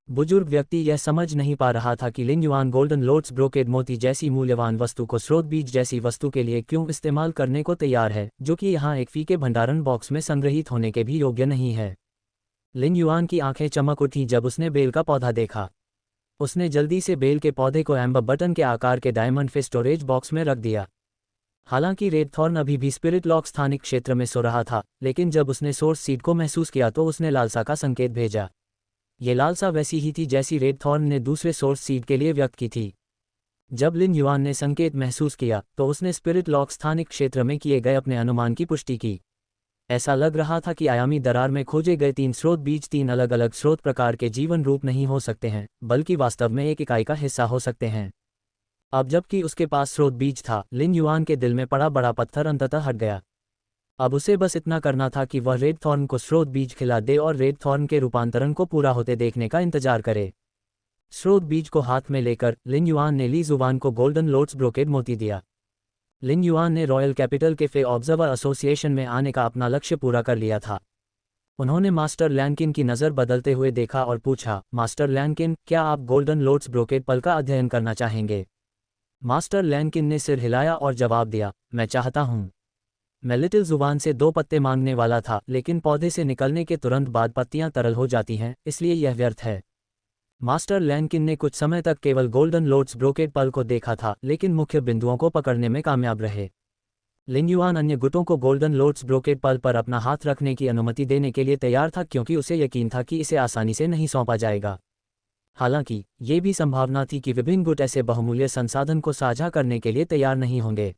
बुजुर्ग व्यक्ति यह समझ नहीं पा रहा था कि लिन युआन गोल्डन लोट्स ब्रोकेड मोती जैसी मूल्यवान वस्तु को स्रोत बीज जैसी वस्तु के लिए क्यों इस्तेमाल करने को तैयार है, जो कि यहाँ एक फीके भंडारण बॉक्स में संग्रहित होने के भी योग्य नहीं है। लिन युआन की आंखें चमक उठी जब उसने बेल का पौधा देखा। उसने जल्दी से बेल के पौधे को एम्बर बटन के आकार के डायमंड फिश स्टोरेज बॉक्स में रख दिया। हालांकि रेड थॉर्न अभी भी स्पिरिट लॉक स्थानिक क्षेत्र में सो रहा था, लेकिन जब उसने सोर्स सीड को महसूस किया तो उसने लालसा का संकेत भेजा। ये लालसा वैसी ही थी जैसी रेड थॉर्न ने दूसरे सोर्स सीड के लिए व्यक्त की थी। जब लिन युआन ने संकेत महसूस किया तो उसने स्पिरिट लॉक स्थानिक क्षेत्र में किए गए अपने अनुमान की पुष्टि की। ऐसा लग रहा था कि आयामी दरार में खोजे गए 3 स्रोत बीज 3 अलग अलग स्रोत प्रकार के जीवन रूप नहीं हो सकते हैं, बल्कि वास्तव में एक इकाई का हिस्सा हो सकते हैं। अब जबकि उसके पास स्रोत बीज था, लिन युआन के दिल में पड़ा बड़ा पत्थर अंततः हट गया। अब उसे बस इतना करना था कि वह रेड थॉर्न को स्रोत बीज खिला दे और रेड थॉर्न के रूपांतरण को पूरा होते देखने का इंतजार करे। स्रोत बीज को हाथ में लेकर लिन युआन ने ली जुबान को गोल्डन लोट्स ब्रोकेड मोती दिया। लिन युआन ने रॉयल कैपिटल के फे ऑब्जर्वर एसोसिएशन में आने का अपना लक्ष्य पूरा कर लिया था। उन्होंने मास्टर लैनकिन की नज़र बदलते हुए देखा और पूछा, मास्टर लैनकिन, क्या आप गोल्डन लोट्स ब्रोकेड पल का अध्ययन करना चाहेंगे? मास्टर लैनकिन ने सिर हिलाया और जवाब दिया, मैं चाहता हूँ। मैं लिटिल जुबान से 2 पत्ते मांगने वाला था, लेकिन पौधे से निकलने के तुरंत बाद पत्तियां तरल हो जाती हैं, इसलिए यह व्यर्थ है। मास्टर लैनकिन ने कुछ समय तक केवल गोल्डन लोट्स ब्रोकेड पल को देखा था, लेकिन मुख्य बिंदुओं को पकड़ने में कामयाब रहे। लिन युआन अन्य गुटों को गोल्डन लोट्स ब्रोकेड पल पर अपना हाथ रखने की अनुमति देने के लिए तैयार था, क्योंकि उसे यकीन था कि इसे आसानी से नहीं सौंपा जाएगा। हालांकि ये भी संभावना थी कि विभिन्न गुट ऐसे बहुमूल्य संसाधन को साझा करने के लिए तैयार नहीं होंगे।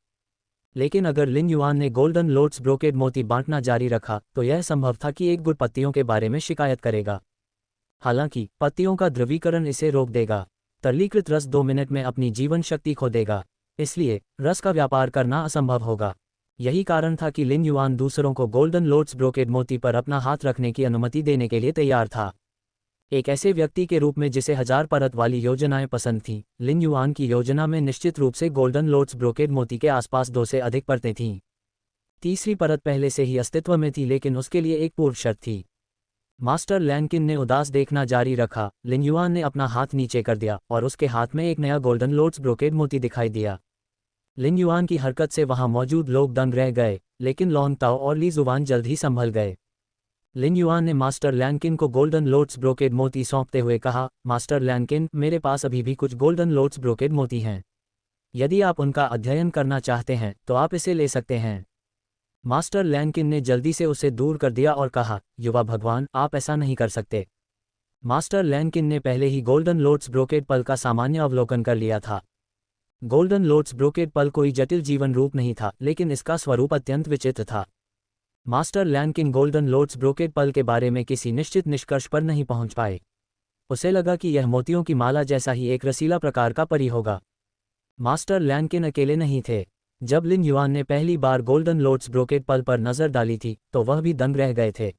लेकिन अगर लिन युआन ने गोल्डन लोट्स ब्रोकेड मोती बांटना जारी रखा तो यह संभव था कि एक गुट पत्तियों के बारे में शिकायत करेगा। हालांकि पत्तियों का ध्रुवीकरण इसे रोक देगा। तरलीकृत रस 2 मिनट में अपनी जीवन शक्ति खो देगा, इसलिए रस का व्यापार करना असंभव होगा। यही कारण था कि लिन युआन दूसरों को गोल्डन लोट्स ब्रोकेड मोती पर अपना हाथ रखने की अनुमति देने के लिए तैयार था। एक ऐसे व्यक्ति के रूप में जिसे 1000 परत वाली योजनाएं पसंद थीं, लिन युआन की योजना में निश्चित रूप से गोल्डन लोट्स ब्रोकेड मोती के आसपास 2 से अधिक परतें थीं। तीसरी परत पहले से ही अस्तित्व में थी, लेकिन उसके लिए एक पूर्व शर्त थी। मास्टर लैनकिन ने उदास देखना जारी रखा। लिन युआन ने अपना हाथ नीचे कर दिया और उसके हाथ में एक नया गोल्डन लोट्स ब्रोकेड मोती दिखाई दिया। लिन युआन की हरकत से वहां मौजूद लोग दंग रह गए, लेकिन लॉन्ग ताओ और ली जुबान जल्द ही संभल गए। लिन युआन ने मास्टर लैनकिन को गोल्डन लोट्स ब्रोकेड मोती सौंपते हुए कहा, मास्टर लैनकिन, मेरे पास अभी भी कुछ गोल्डन लोट्स ब्रोकेड मोती हैं। यदि आप उनका अध्ययन करना चाहते हैं तो आप इसे ले सकते हैं। मास्टर लैनकिन ने जल्दी से उसे दूर कर दिया और कहा, युवा भगवान, आप ऐसा नहीं कर सकते। मास्टर लैनकिन ने पहले ही गोल्डन लोट्स ब्रोकेड पल का सामान्य अवलोकन कर लिया था। गोल्डन लोट्स ब्रोकेड पल कोई जटिल जीवन रूप नहीं था, लेकिन इसका स्वरूप अत्यंत विचित्र था। मास्टर लैनकिन गोल्डन लोट्स ब्रोकेड पल के बारे में किसी निश्चित निष्कर्ष पर नहीं पहुंच पाए। उसे लगा कि यह मोतियों की माला जैसा ही एक रसीला प्रकार का परी होगा। मास्टर लैनकिन अकेले नहीं थे। जब लिन युआन ने पहली बार गोल्डन लोट्स ब्रोकेड पल पर नजर डाली थी तो वह भी दंग रह गए थे।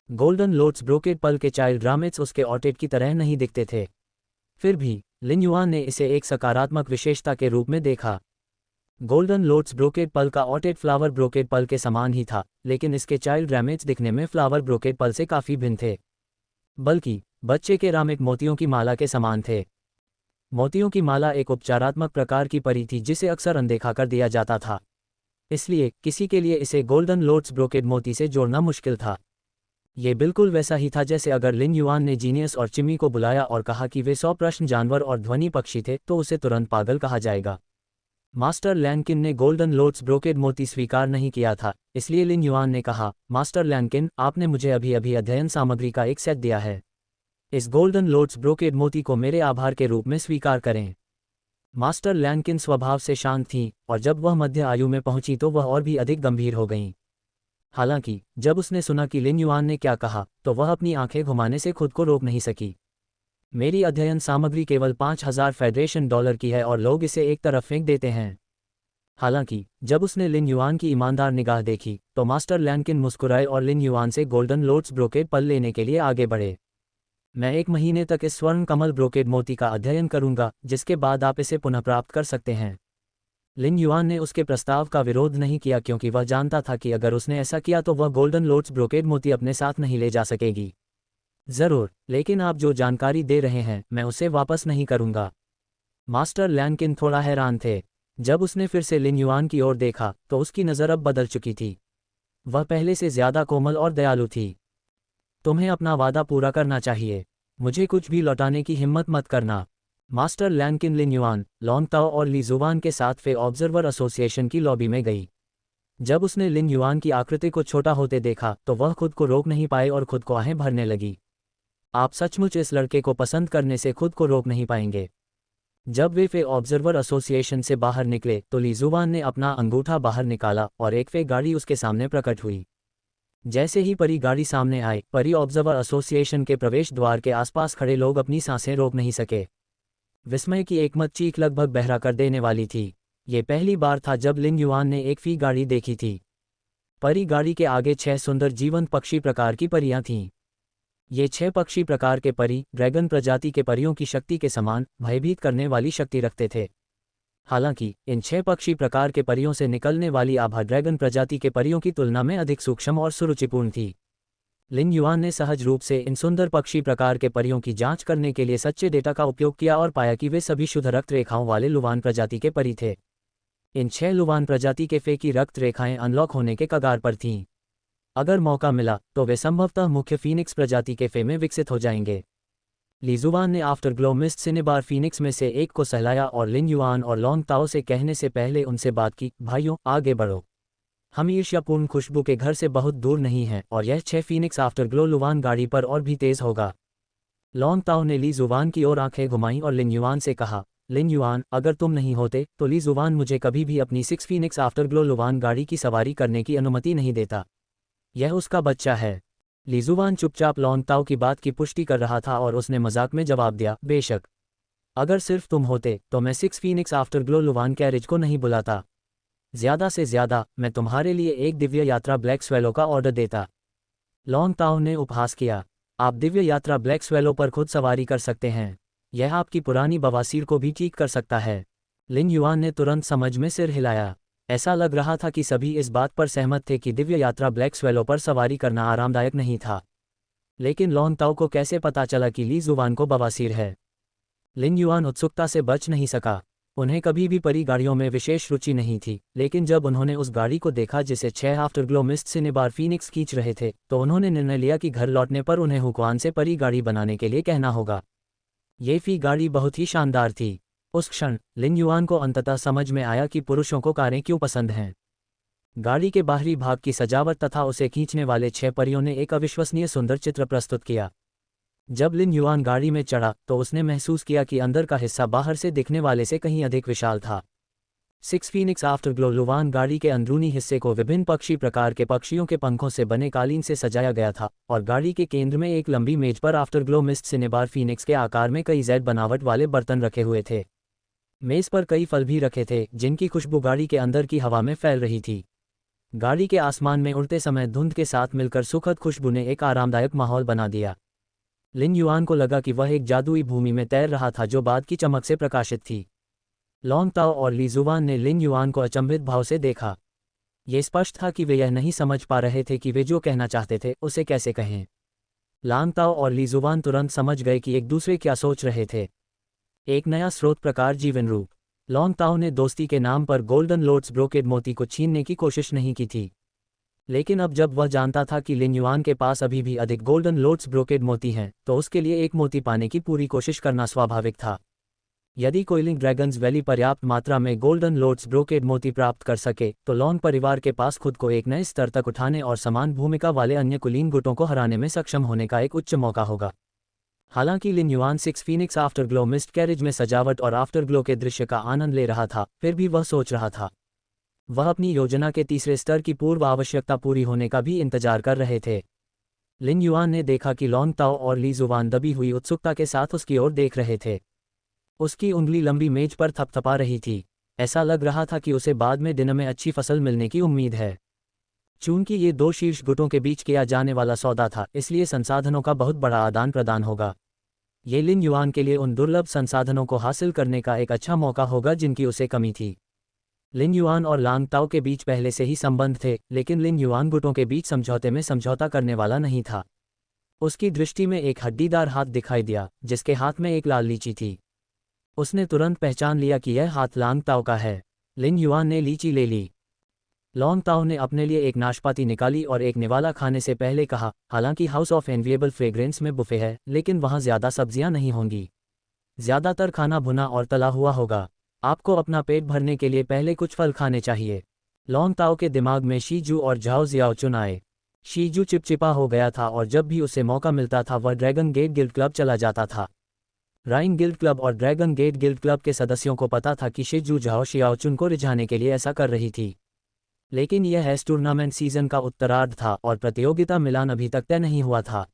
गोल्डन लोट्स ब्रोकेड पल के चाइल्ड रामेट्स उसके ऑटेट की तरह नहीं दिखते थे। फिर भी लिन युआन ने इसे एक सकारात्मक विशेषता के रूप में देखा। गोल्डन लोट्स ब्रोकेड पल का ऑटेट फ्लावर ब्रोकेड पल के समान ही था, लेकिन इसके चाइल्ड रामेट्स दिखने में फ्लावर ब्रोकेड पल से काफी भिन्न थे। बल्कि बच्चे के रामेट मोतियों की माला के समान थे। मोतियों की माला एक उपचारात्मक प्रकार की परी थी जिसे अक्सर अनदेखा कर दिया जाता था, इसलिए किसी के लिए इसे गोल्डन लोट्स ब्रोकेड मोती से जोड़ना मुश्किल था। ये बिल्कुल वैसा ही था जैसे अगर लिन युआन ने जीनियस और चिमी को बुलाया और कहा कि वे 100 प्रश्न जानवर और ध्वनि पक्षी थे तो उसे तुरंत पागल कहा जाएगा। मास्टर लैनकिन ने गोल्डन लोट्स ब्रोकेड मोती स्वीकार नहीं किया था, इसलिए लिन युआन ने कहा, मास्टर लैनकिन, आपने मुझे अभी अभी अध्ययन सामग्री का एक सेट दिया है। इस गोल्डन लोट्स ब्रोकेड मोती को मेरे आभार के रूप में स्वीकार करें। मास्टर लैनकिन स्वभाव से शांत थीं, और जब वह मध्य आयु में पहुंची तो वह और भी अधिक गंभीर हो गईं। हालांकि जब उसने सुना कि लिन युआन ने क्या कहा तो वह अपनी आंखें घुमाने से खुद को रोक नहीं सकी। मेरी अध्ययन सामग्री केवल 5000 फेडरेशन डॉलर की है और लोग इसे एक तरफ फेंक देते हैं। हालांकि जब उसने लिन युआन की ईमानदार निगाह देखी तो मास्टर लैनकिन मुस्कुराए और लिन युआन से गोल्डन लोट्स ब्रोकेड पल लेने के लिए आगे बढ़े। मैं 1 महीने तक इस स्वर्ण कमल ब्रोकेड मोती का अध्ययन करूंगा, जिसके बाद आप इसे पुनः प्राप्त कर सकते हैं। लिन युआन ने उसके प्रस्ताव का विरोध नहीं किया, क्योंकि वह जानता था कि अगर उसने ऐसा किया तो वह गोल्डन लोट्स ब्रोकेड मोती अपने साथ नहीं ले जा सकेगी। जरूर, लेकिन आप जो जानकारी दे रहे हैं मैं उसे वापस नहीं करूंगा। मास्टर लैनकिन थोड़ा हैरान थे। जब उसने फिर से लिन युआन की ओर देखा तो उसकी नज़र अब बदल चुकी थी। वह पहले से ज्यादा कोमल और दयालु थी। तुम्हें अपना वादा पूरा करना चाहिए। मुझे कुछ भी लौटाने की हिम्मत मत करना। मास्टर लैनकिन लिन युआन, लॉन्ग ताओ और ली जुवान के साथ फे ऑब्जर्वर एसोसिएशन की लॉबी में गई। जब उसने लिन युआन की आकृति को छोटा होते देखा तो वह खुद को रोक नहीं पाई और खुद को आहें भरने लगी। आप सचमुच इस लड़के को पसंद करने से खुद को रोक नहीं पाएंगे। जब वे फे ऑब्जर्वर एसोसिएशन से बाहर निकले तो ली जुवान ने अपना अंगूठा बाहर निकाला और एक फे गाड़ी उसके सामने प्रकट हुई। जैसे ही परी गाड़ी सामने आई, परी ऑब्जर्वर एसोसिएशन के प्रवेश द्वार के आसपास खड़े लोग अपनी सांसें रोक नहीं सके। विस्मय की एकमत चीख लगभग बहरा कर देने वाली थी। ये पहली बार था जब लिन युआन ने एक फी गाड़ी देखी थी। परी गाड़ी के आगे 6 सुंदर जीवंत पक्षी प्रकार की परियां थीं। ये 6 पक्षी प्रकार के परी ड्रैगन प्रजाति के परियों की शक्ति के समान भयभीत करने वाली शक्ति रखते थे। हालांकि इन 6 पक्षी प्रकार के परियों से निकलने वाली आभा ड्रैगन प्रजाति के परियों की तुलना में अधिक सूक्ष्म और सुरुचिपूर्ण थी। लिन युआन ने सहज रूप से इन सुंदर पक्षी प्रकार के परियों की जांच करने के लिए सच्चे डेटा का उपयोग किया और पाया कि वे सभी शुद्ध रक्त रेखाओं वाले लुवान प्रजाति के परी थे। इन 6 लुवान प्रजाति के फे की रक्त रेखाएं अनलॉक होने के कगार पर थीं। अगर मौका मिला तो वे संभवतः मुख्य फीनिक्स प्रजाति के फे में विकसित हो जाएंगे। ली जुवान ने आफ्टरग्लो मिस्ट सिनेबार फीनिक्स में से एक को सहलाया और लिन युआन और लॉन्ग ताओ से कहने से पहले उनसे बात की, भाइयों आगे बढ़ो। हम ईर्ष्यापूर्ण खुशबू के घर से बहुत दूर नहीं हैं और यह 6 फीनिक्स आफ्टरग्लो लुवान गाड़ी पर और भी तेज होगा। लॉन्ग ताओ ने ली जुवान की ओर आंखें घुमाईं और लिन युआन से कहा, लिन युआन अगर तुम नहीं होते तो ली जुवान मुझे कभी भी अपनी 6 फीनिक्स आफ्टरग्लो लुवान गाड़ी की सवारी करने की अनुमति नहीं देता। यह उसका बच्चा है। ली जुवान चुपचाप लॉन्ग ताओ की बात की पुष्टि कर रहा था और उसने मजाक में जवाब दिया, बेशक। अगर सिर्फ तुम होते तो मैं 6 फीनिक्स आफ्टरग्लो लुवान कैरिज को नहीं बुलाता। ज्यादा से ज्यादा मैं तुम्हारे लिए एक दिव्य यात्रा ब्लैक स्वेलो का ऑर्डर देता। लॉन्ग ताओ ने उपहास किया, आप दिव्य यात्रा ब्लैक स्वेलो पर खुद सवारी कर सकते हैं। यह आपकी पुरानी बवासीर को भी ठीक कर सकता है। लिन युआन ने तुरंत समझ में सिर हिलाया। ऐसा लग रहा था कि सभी इस बात पर सहमत थे कि दिव्य यात्रा ब्लैक स्वेलो पर सवारी करना आरामदायक नहीं था। लेकिन लॉन्ग ताओ को कैसे पता चला कि ली जुवान को बवासीर है? लिन युआन उत्सुकता से बच नहीं सका। उन्हें कभी भी परी गाड़ियों में विशेष रुचि नहीं थी, लेकिन जब उन्होंने उस गाड़ी को देखा जिसे 6 आफ्टरग्लो मिस्ट सिनेबार फीनिक्स खींच रहे थे तो उन्होंने निर्णय लिया कि घर लौटने पर उन्हें हुक्वान से परी गाड़ी बनाने के लिए कहना होगा। ये फी गाड़ी बहुत ही शानदार थी। उस क्षण लिन युआन को अंततः समझ में आया कि पुरुषों को कारें क्यों पसंद हैं। गाड़ी के बाहरी भाग की सजावट तथा उसे खींचने वाले 6 परियों ने एक अविश्वसनीय सुंदर चित्र प्रस्तुत किया। जब लिन युआन गाड़ी में चढ़ा तो उसने महसूस किया कि अंदर का हिस्सा बाहर से दिखने वाले से कहीं अधिक विशाल था। 6 फीनिक्स आफ्टरग्लो लुवान गाड़ी के अंदरूनी हिस्से को विभिन्न पक्षी प्रकार के पक्षियों के पंखों से बने कालीन से सजाया गया था और गाड़ी के केंद्र में एक लंबी मेज पर आफ्टरग्लो मिस्ट सिनेबार फीनिक्स के आकार में कई जेड बनावट वाले बर्तन रखे हुए थे। मेज पर कई फल भी रखे थे जिनकी खुशबू गाड़ी के अंदर की हवा में फैल रही थी। गाड़ी के आसमान में उड़ते समय धुंध के साथ मिलकर सुखद खुशबू ने एक आरामदायक माहौल बना दिया। लिन युआन को लगा कि वह एक जादुई भूमि में तैर रहा था जो बाद की चमक से प्रकाशित थी। लॉन्ग ताओ और ली जुवान ने लिन युआन को अचंभित भाव से देखा। ये स्पष्ट था कि वे यह नहीं समझ पा रहे थे कि वे जो कहना चाहते थे उसे कैसे कहें। लॉन्ग ताओ और ली जुवान तुरंत समझ गए कि एक दूसरे क्या सोच रहे थे। एक नया स्रोत प्रकार जीवन रूप। लॉन्ग ताओ ने दोस्ती के नाम पर गोल्डन लोट्स ब्रोकेड मोती को छीनने की कोशिश नहीं की थी, लेकिन अब जब वह जानता था कि लिन युआन के पास अभी भी अधिक गोल्डन लोट्स ब्रोकेड मोती हैं तो उसके लिए एक मोती पाने की पूरी कोशिश करना स्वाभाविक था। यदि कोइलिंग ड्रैगन्स वैली पर्याप्त मात्रा में गोल्डन लोट्स ब्रोकेड मोती प्राप्त कर सके तो लॉन्ग परिवार के पास खुद को एक नए स्तर तक उठाने और समान भूमिका वाले अन्य कुलीन गुटों को हराने में सक्षम होने का एक उच्च मौका होगा। हालांकि लिन युआन 6 फीनिक्स आफ्टरग्लो मिस्ट कैरिज में सजावट और आफ्टरग्लो के दृश्य का आनंद ले रहा था, फिर भी वह सोच रहा था। वह अपनी योजना के तीसरे स्तर की पूर्व आवश्यकता पूरी होने का भी इंतजार कर रहे थे। लिन युआन ने देखा कि लॉन्ग ताओ और ली जुवान दबी हुई उत्सुकता के साथ उसकी ओर देख रहे थे। उसकी उंगली लंबी मेज पर थपथपा रही थी। ऐसा लग रहा था कि उसे बाद में दिन में अच्छी फसल मिलने की उम्मीद है। चूंकि ये 2 शीर्ष गुटों के बीच किया जाने वाला सौदा था, इसलिए संसाधनों का बहुत बड़ा आदान प्रदान होगा। ये लिन युआन के लिए उन दुर्लभ संसाधनों को हासिल करने का एक अच्छा मौका होगा जिनकी उसे कमी थी। लिन युआन और लॉन्ग ताओ के बीच पहले से ही संबंध थे, लेकिन लिन युआन गुटों के बीच समझौते में समझौता करने वाला नहीं था। उसकी दृष्टि में एक हड्डीदार हाथ दिखाई दिया जिसके हाथ में एक लाल लीची थी। उसने तुरंत पहचान लिया कि यह हाथ लॉन्ग ताओ का है। लिन युआन ने लीची ले ली। लॉन्ग ताओ ने अपने लिए एक नाशपाती निकाली और एक निवाला खाने से पहले कहा, हालांकि हाउस ऑफ एनविएबल फ्रेग्रेंस में बुफे है, लेकिन वहाँ ज़्यादा सब्जियाँ नहीं होंगी। ज़्यादातर खाना भुना और तला हुआ होगा। आपको अपना पेट भरने के लिए पहले कुछ फल खाने चाहिए। लॉन्ग ताओ के दिमाग में शीजू और झाओ जियाओचुन आए। शीजू चिपचिपा हो गया था और जब भी उसे मौका मिलता था वह ड्रैगन गेट गिल्ड क्लब चला जाता था। राइन गिल्ड क्लब और ड्रैगन गेट गिल्ड क्लब के सदस्यों को पता था कि शीजू झाओ शियाओचुन को रिझाने के लिए ऐसा कर रही थी। लेकिन यह इस टूर्नामेंट सीजन का उत्तरार्ध था और प्रतियोगिता मिलान अभी तक तय नहीं हुआ था।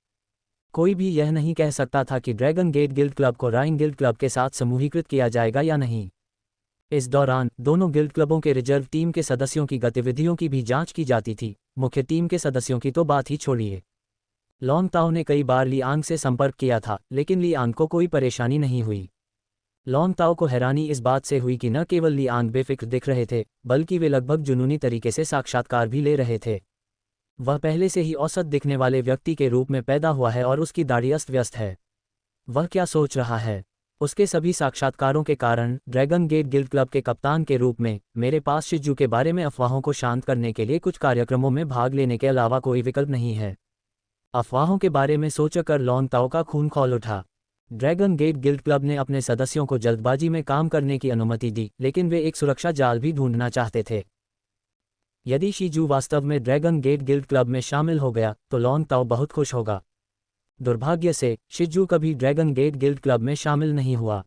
कोई भी यह नहीं कह सकता था कि ड्रैगन गेट गिल्ड क्लब को राइन गिल्ड क्लब के साथ समूहीकृत किया जाएगा या नहीं। इस दौरान दोनों गिल्ड क्लबों के रिजर्व टीम के सदस्यों की गतिविधियों की भी जांच की जाती थी। मुख्य टीम के सदस्यों की तो बात ही छोड़िए। लॉन्ग ताओ ने कई बार ली आंग से संपर्क किया था, लेकिन ली आंग को कोई परेशानी नहीं हुई। लॉन्ग ताओ को हैरानी इस बात से हुई कि न केवल ली आंग बेफिक्र दिख रहे थे, बल्कि वे लगभग जुनूनी तरीके से साक्षात्कार भी ले रहे थे। वह पहले से ही औसत दिखने वाले व्यक्ति के रूप में पैदा हुआ है और उसकी दाढ़ी अस्त व्यस्त है। वह क्या सोच रहा है? उसके सभी साक्षात्कारों के कारण ड्रैगन गेट गिल्ड क्लब के कप्तान के रूप में मेरे पास शिजू के बारे में अफवाहों को शांत करने के लिए कुछ कार्यक्रमों में भाग लेने के अलावा कोई विकल्प नहीं है। अफवाहों के बारे में सोचकर लॉन्ग ताओ का खून खौल उठा। ड्रैगन गेट गिल्ड क्लब ने अपने सदस्यों को जल्दबाजी में काम करने की अनुमति दी, लेकिन वे एक सुरक्षा जाल भी ढूंढना चाहते थे। यदि शीजू वास्तव में ड्रैगन गेट गिल्ड क्लब में शामिल हो गया तो लॉन्ग ताओ बहुत खुश होगा। दुर्भाग्य से शिजू कभी ड्रैगन गेट गिल्ड क्लब में शामिल नहीं हुआ।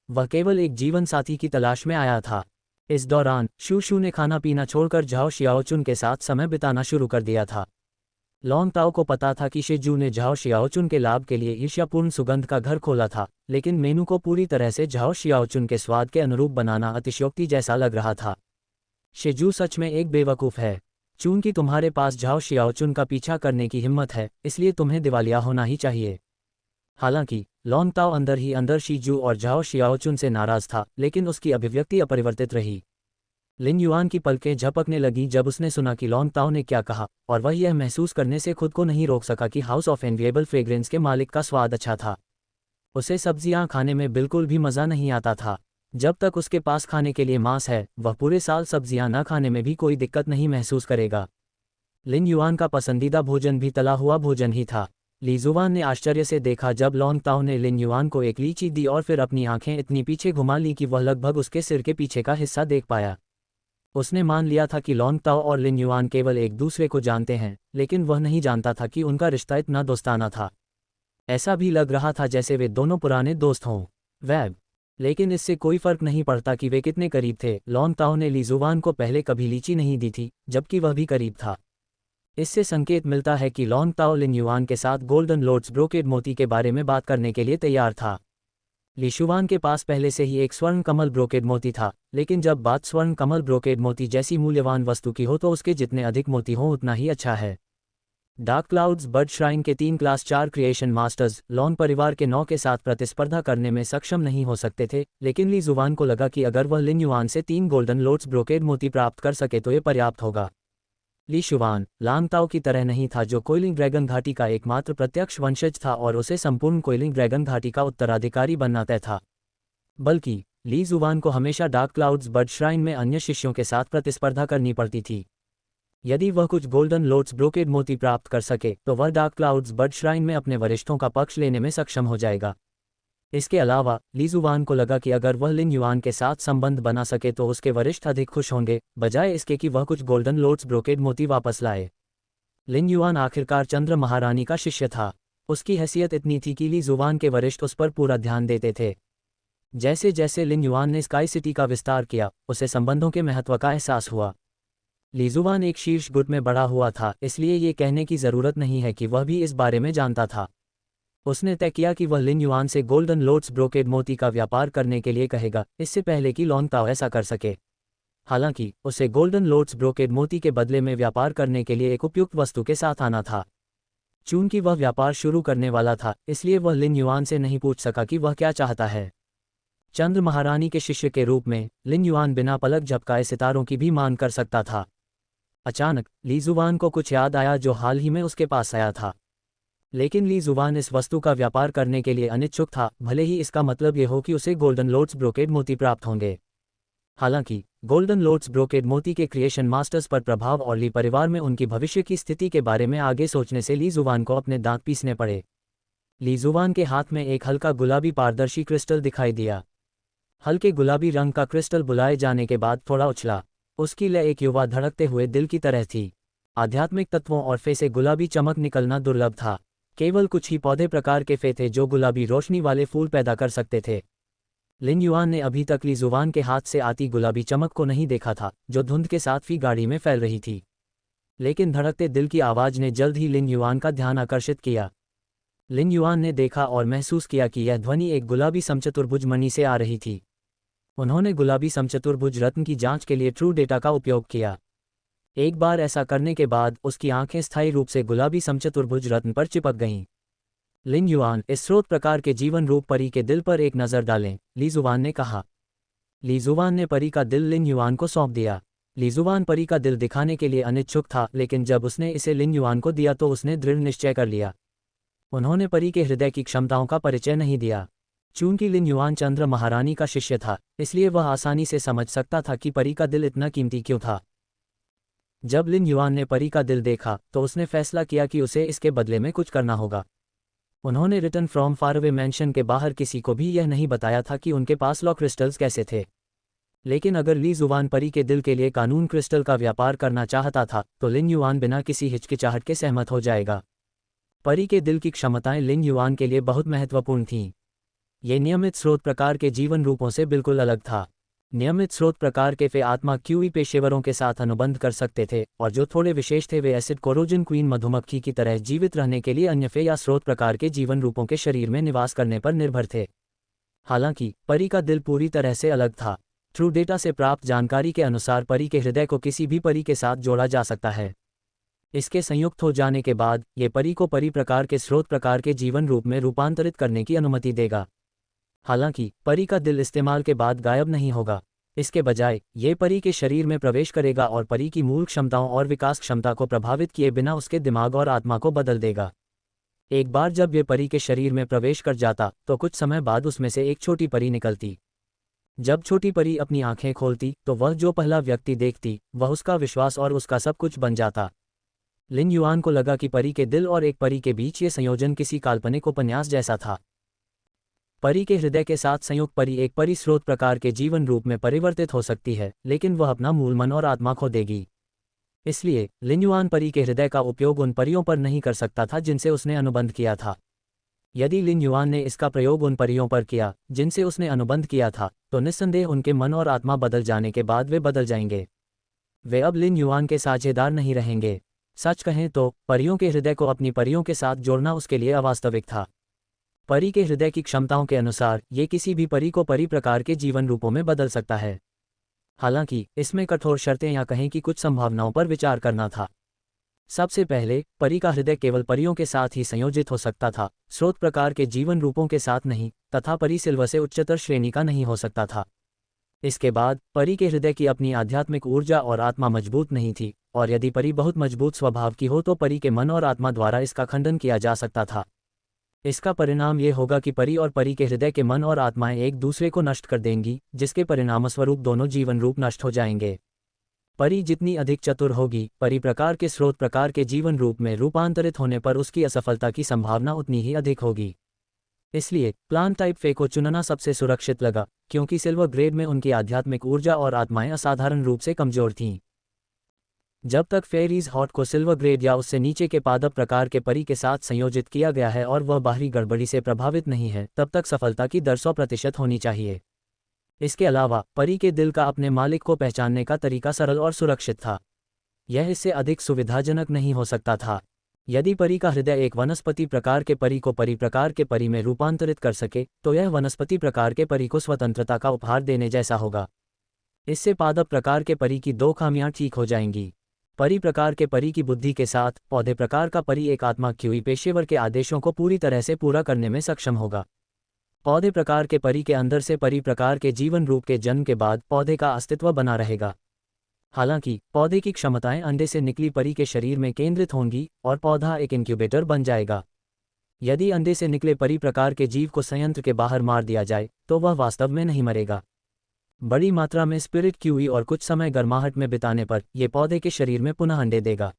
वह केवल एक जीवन साथी की तलाश में आया था। इस दौरान शू ने खाना पीना छोड़कर झाओ शियाओचुन के साथ समय बिताना शुरू कर दिया था। लॉन्ग ताओ को पता था कि शिजू ने झाओ शियाओचुन के लाभ के लिए ईर्ष्यापूर्ण सुगंध का घर खोला था, लेकिन मेनू को पूरी तरह से झाओ शियाओचुन के स्वाद के अनुरूप बनाना अतिशयोक्ति जैसा लग रहा था। शिजू सच में एक बेवकूफ़ है। चूंकि तुम्हारे पास झाओ शियाओचुन का पीछा करने की हिम्मत है, इसलिए तुम्हें दिवालिया होना ही चाहिए। हालांकि लॉन्ग ताओ अंदर ही अंदर शीजू और झाओ शियाओचुन से नाराज था, लेकिन उसकी अभिव्यक्ति अपरिवर्तित रही। लिन युआन की पलकें झपकने लगीं जब उसने सुना कि लॉन्ग ताओ ने क्या कहा, और वह यह महसूस करने से खुद को नहीं रोक सका कि हाउस ऑफ एनविएबल फ्रेग्रेंस के मालिक का स्वाद अच्छा था। उसे सब्जियां खाने में बिल्कुल भी मज़ा नहीं आता था। जब तक उसके पास खाने के लिए मांस है, वह पूरे साल सब्जियां न खाने में भी कोई दिक्कत नहीं महसूस करेगा। लिन युआन का पसंदीदा भोजन भी तला हुआ भोजन ही था। ली जुवान ने आश्चर्य से देखा जब लॉन्ग ताओ ने लिन युआन को एक लीची दी और फिर अपनी आंखें इतनी पीछे घुमा ली कि वह लगभग उसके सिर के पीछे का हिस्सा देख पाया। उसने मान लिया था कि लॉन्ग ताओ और लिन युआन केवल एक दूसरे को जानते हैं, लेकिन वह नहीं जानता था कि उनका रिश्ता इतना दोस्ताना था। ऐसा भी लग रहा था जैसे वे दोनों पुराने दोस्त हों। वैब लेकिन इससे कोई फर्क नहीं पड़ता कि वे कितने करीब थे। लॉन्ग ताओ ने ली जुवान को पहले कभी लीची नहीं दी थी, जबकि वह भी करीब था। इससे संकेत मिलता है कि लॉन्ग ताओ लिन युआन के साथ गोल्डन लोड्स ब्रोकेड मोती के बारे में बात करने के लिए तैयार था। ली शुवान के पास पहले से ही एक स्वर्ण कमल ब्रोकेड मोती था, लेकिन जब बात स्वर्ण कमल ब्रोकेड मोती जैसी मूल्यवान वस्तु की हो तो उसके जितने अधिक मोती हों उतना ही अच्छा है। डार्क क्लाउड्स बर्ड श्राइन के 3 क्लास 4 क्रिएशन मास्टर्स लॉन परिवार के 9 के साथ प्रतिस्पर्धा करने में सक्षम नहीं हो सकते थे, लेकिन ली जुवान को लगा कि अगर वह लिन युआन से 3 गोल्डन लोड्स ब्रोकेड मोती प्राप्त कर सके तो ये पर्याप्त होगा। ली शुवान लांग ताओ की तरह नहीं था, जो कोइलिंग ड्रैगन घाटी का एकमात्र प्रत्यक्ष वंशज था और उसे संपूर्ण कोइलिंग ड्रैगन घाटी का उत्तराधिकारी बनना तय था, बल्कि ली जुवान को हमेशा डार्क क्लाउड्स बर्ड श्राइन में अन्य शिष्यों के साथ प्रतिस्पर्धा करनी पड़ती थी। यदि वह कुछ गोल्डन लोड्स ब्रोकेड मोती प्राप्त कर सके तो वह डार्क क्लाउड्स बर्ड श्राइन में अपने वरिष्ठों का पक्ष लेने में सक्षम हो जाएगा। इसके अलावा ली जुवान को लगा कि अगर वह लिन युआन के साथ संबंध बना सके तो उसके वरिष्ठ अधिक खुश होंगे, बजाय इसके कि वह कुछ गोल्डन लोड्स ब्रोकेड मोती वापस लाए। लिन युआन आखिरकार चंद्र महारानी का शिष्य था। उसकी हैसियत इतनी थी कि ली जुवान के वरिष्ठ उस पर पूरा ध्यान देते थे। जैसे जैसे लिन युआन ने स्काई सिटी का विस्तार किया, उसे संबंधों के महत्व का एहसास हुआ। ली जुवान एक शीर्ष गुट में बड़ा हुआ था, इसलिए ये कहने की ज़रूरत नहीं है कि वह भी इस बारे में जानता था। उसने तय किया कि वह लिन युआन से गोल्डन लोड्स ब्रोकेड मोती का व्यापार करने के लिए कहेगा, इससे पहले कि लॉन्ग ताओ ऐसा कर सके। हालांकि उसे गोल्डन लोड्स ब्रोकेड मोती के बदले में व्यापार करने के लिए एक उपयुक्त वस्तु के साथ आना था। चूंकि वह व्यापार शुरू करने वाला था, इसलिए वह लिन युआन से नहीं पूछ सका कि वह क्या चाहता है। चंद्र महारानी के शिष्य के रूप में लिन युआन बिना पलक झपकाए सितारों की भी मांग कर सकता था। अचानक ली जुवान को कुछ याद आया जो हाल ही में उसके पास आया था। लेकिन ली जुवान इस वस्तु का व्यापार करने के लिए अनिच्छुक था, भले ही इसका मतलब ये हो कि उसे गोल्डन लोड्स ब्रोकेड मोती प्राप्त होंगे। हालांकि गोल्डन लोड्स ब्रोकेड मोती के क्रिएशन मास्टर्स पर प्रभाव और ली परिवार में उनकी भविष्य की स्थिति के बारे में आगे सोचने से ली जुवान को अपने दांत पीसने पड़े। ली जुवान के हाथ में एक हल्का गुलाबी पारदर्शी क्रिस्टल दिखाई दिया। हल्के गुलाबी रंग का क्रिस्टल बुलाए जाने के बाद थोड़ा उछला। उसकी लय एक युवा धड़कते हुए दिल की तरह थी। आध्यात्मिक तत्वों और फे से गुलाबी चमक निकलना दुर्लभ था। केवल कुछ ही पौधे प्रकार के फे थे जो गुलाबी रोशनी वाले फूल पैदा कर सकते थे। लिन युआन ने अभी तक ली जुवान के हाथ से आती गुलाबी चमक को नहीं देखा था, जो धुंध के साथ भी गाड़ी में फैल रही थी। लेकिन धड़कते दिल की आवाज ने जल्द ही लिन युआन का ध्यान आकर्षित किया। लिन युआन ने देखा और महसूस किया कि यह ध्वनि एक गुलाबी समचतुर्भुज मणि से आ रही थी। उन्होंने गुलाबी समचतुर्भुज रत्न की जांच के लिए ट्रू डेटा का उपयोग किया। एक बार ऐसा करने के बाद उसकी आंखें स्थायी रूप से गुलाबी समचतुर्भुज रत्न पर चिपक गईं। लिन युआन, इस स्रोत प्रकार के जीवन रूप परी के दिल पर एक नज़र डालें, ली जुवान ने कहा। ली जुवान ने परी का दिल लिन युआन को सौंप दिया। ली जुवान परी का दिल दिखाने के लिए अनिच्छुक था, लेकिन जब उसने इसे लिन युआन को दिया तो उसने दृढ़ निश्चय कर लिया। उन्होंने परी के हृदय की क्षमताओं का परिचय नहीं दिया। चूंकि लिन युआन चंद्र महारानी का शिष्य था, इसलिए वह आसानी से समझ सकता था कि परी का दिल इतना कीमती क्यों था। जब लिन युआन ने परी का दिल देखा तो उसने फैसला किया कि उसे इसके बदले में कुछ करना होगा। उन्होंने रिटर्न फ्रॉम फारअवे मैंशन के बाहर किसी को भी यह नहीं बताया था कि उनके पास लॉ क्रिस्टल्स कैसे थे। लेकिन अगर ली जुवान परी के दिल के लिए कानून क्रिस्टल का व्यापार करना चाहता था तो लिन युआन बिना किसी हिचकिचाहट के सहमत हो जाएगा। परी के दिल की क्षमताएं लिन युआन के लिए बहुत महत्वपूर्ण थीं। ये नियमित स्रोत प्रकार के जीवन रूपों से बिल्कुल अलग था। नियमित स्रोत प्रकार के फे आत्मा क्यूई पेशेवरों के साथ अनुबंध कर सकते थे, और जो थोड़े विशेष थे वे एसिड कोरोजन क्वीन मधुमक्खी की तरह जीवित रहने के लिए अन्य फे या स्रोत प्रकार के जीवन रूपों के शरीर में निवास करने पर निर्भर थे। हालांकि परी का दिल पूरी तरह से अलग था। ट्रू डेटा से प्राप्त जानकारी के अनुसार परी के हृदय को किसी भी परी के साथ जोड़ा जा सकता है। इसके संयुक्त हो जाने के बाद ये परी को परी प्रकार के स्रोत प्रकार के जीवन रूप में रूपांतरित करने की अनुमति देगा। हालांकि परी का दिल इस्तेमाल के बाद गायब नहीं होगा। इसके बजाय ये परी के शरीर में प्रवेश करेगा और परी की मूल क्षमताओं और विकास क्षमता को प्रभावित किए बिना उसके दिमाग और आत्मा को बदल देगा। एक बार जब ये परी के शरीर में प्रवेश कर जाता तो कुछ समय बाद उसमें से एक छोटी परी निकलती। जब छोटी परी अपनी आंखें खोलती तो वह जो पहला व्यक्ति देखती वह उसका विश्वास और उसका सब कुछ बन जाता। लिन युआन को लगा कि परी के दिल और एक परी के बीच ये संयोजन किसी काल्पनिक उपन्यास जैसा था। परी के हृदय के साथ संयुक्त परी एक परी स्रोत प्रकार के जीवन रूप में परिवर्तित हो सकती है, लेकिन वह अपना मूल मन और आत्मा खो देगी। इसलिए लिन युआन परी के हृदय का उपयोग उन परियों पर नहीं कर सकता था जिनसे उसने अनुबंध किया था। यदि लिन युआन ने इसका प्रयोग उन परियों पर किया जिनसे उसने अनुबंध किया था, तो निस्संदेह उनके मन और आत्मा बदल जाने के बाद वे बदल जाएंगे। वे अब लिन युआन के साझेदार नहीं रहेंगे। सच कहें तो परियों के हृदय को अपनी परियों के साथ जोड़ना उसके लिए अवास्तविक था। परी के हृदय की क्षमताओं के अनुसार ये किसी भी परी को परी प्रकार के जीवन रूपों में बदल सकता है। हालांकि इसमें कठोर शर्तें या कहें कि कुछ संभावनाओं पर विचार करना था। सबसे पहले, परी का हृदय केवल परियों के साथ ही संयोजित हो सकता था, स्रोत प्रकार के जीवन रूपों के साथ नहीं, तथा परी सिल्वर से उच्चतर श्रेणी का नहीं हो सकता था। इसके बाद परी के हृदय की अपनी आध्यात्मिक ऊर्जा और आत्मा मजबूत नहीं थी, और यदि परी बहुत मजबूत स्वभाव की हो तो परी के मन और आत्मा द्वारा इसका खंडन किया जा सकता था। इसका परिणाम ये होगा कि परी और परी के हृदय के मन और आत्माएं एक दूसरे को नष्ट कर देंगी, जिसके परिणामस्वरूप दोनों जीवन रूप नष्ट हो जाएंगे। परी जितनी अधिक चतुर होगी, परी प्रकार के स्रोत प्रकार के जीवन रूप में रूपांतरित होने पर उसकी असफलता की संभावना उतनी ही अधिक होगी। इसलिए प्लांट टाइप फे को चुनना सबसे सुरक्षित लगा, क्योंकि सिल्वर ग्रेड में उनकी आध्यात्मिक ऊर्जा और आत्माएं असाधारण रूप से कमजोर थीं। जब तक फेरीज हॉट को सिल्वर ग्रेड या उससे नीचे के पादप प्रकार के परी के साथ संयोजित किया गया है और वह बाहरी गड़बड़ी से प्रभावित नहीं है, तब तक सफलता की दर 100% होनी चाहिए। इसके अलावा परी के दिल का अपने मालिक को पहचानने का तरीका सरल और सुरक्षित था। यह इससे अधिक सुविधाजनक नहीं हो सकता था। यदि परी का हृदय एक वनस्पति प्रकार के परी को परी प्रकार के परी में रूपांतरित कर सके, तो यह वनस्पति प्रकार के परी को स्वतंत्रता का उपहार देने जैसा होगा। इससे पादप प्रकार के परी की 2 खामियां ठीक हो जाएंगी। परी प्रकार के परी की बुद्धि के साथ पौधे प्रकार का परी एक आत्मा क्यूई पेशेवर के आदेशों को पूरी तरह से पूरा करने में सक्षम होगा। पौधे प्रकार के परी के अंदर से परी प्रकार के जीवन रूप के जन्म के बाद पौधे का अस्तित्व बना रहेगा। हालांकि पौधे की क्षमताएं अंडे से निकली परी के शरीर में केंद्रित होंगी और पौधा एक इंक्यूबेटर बन जाएगा। यदि अंडे से निकले परी प्रकार के जीव को संयंत्र के बाहर मार दिया जाए तो वह वास्तव में नहीं मरेगा। बड़ी मात्रा में स्पिरिट क्यूई और कुछ समय गर्माहट में बिताने पर यह पौधे के शरीर में पुनः अंडे देगा।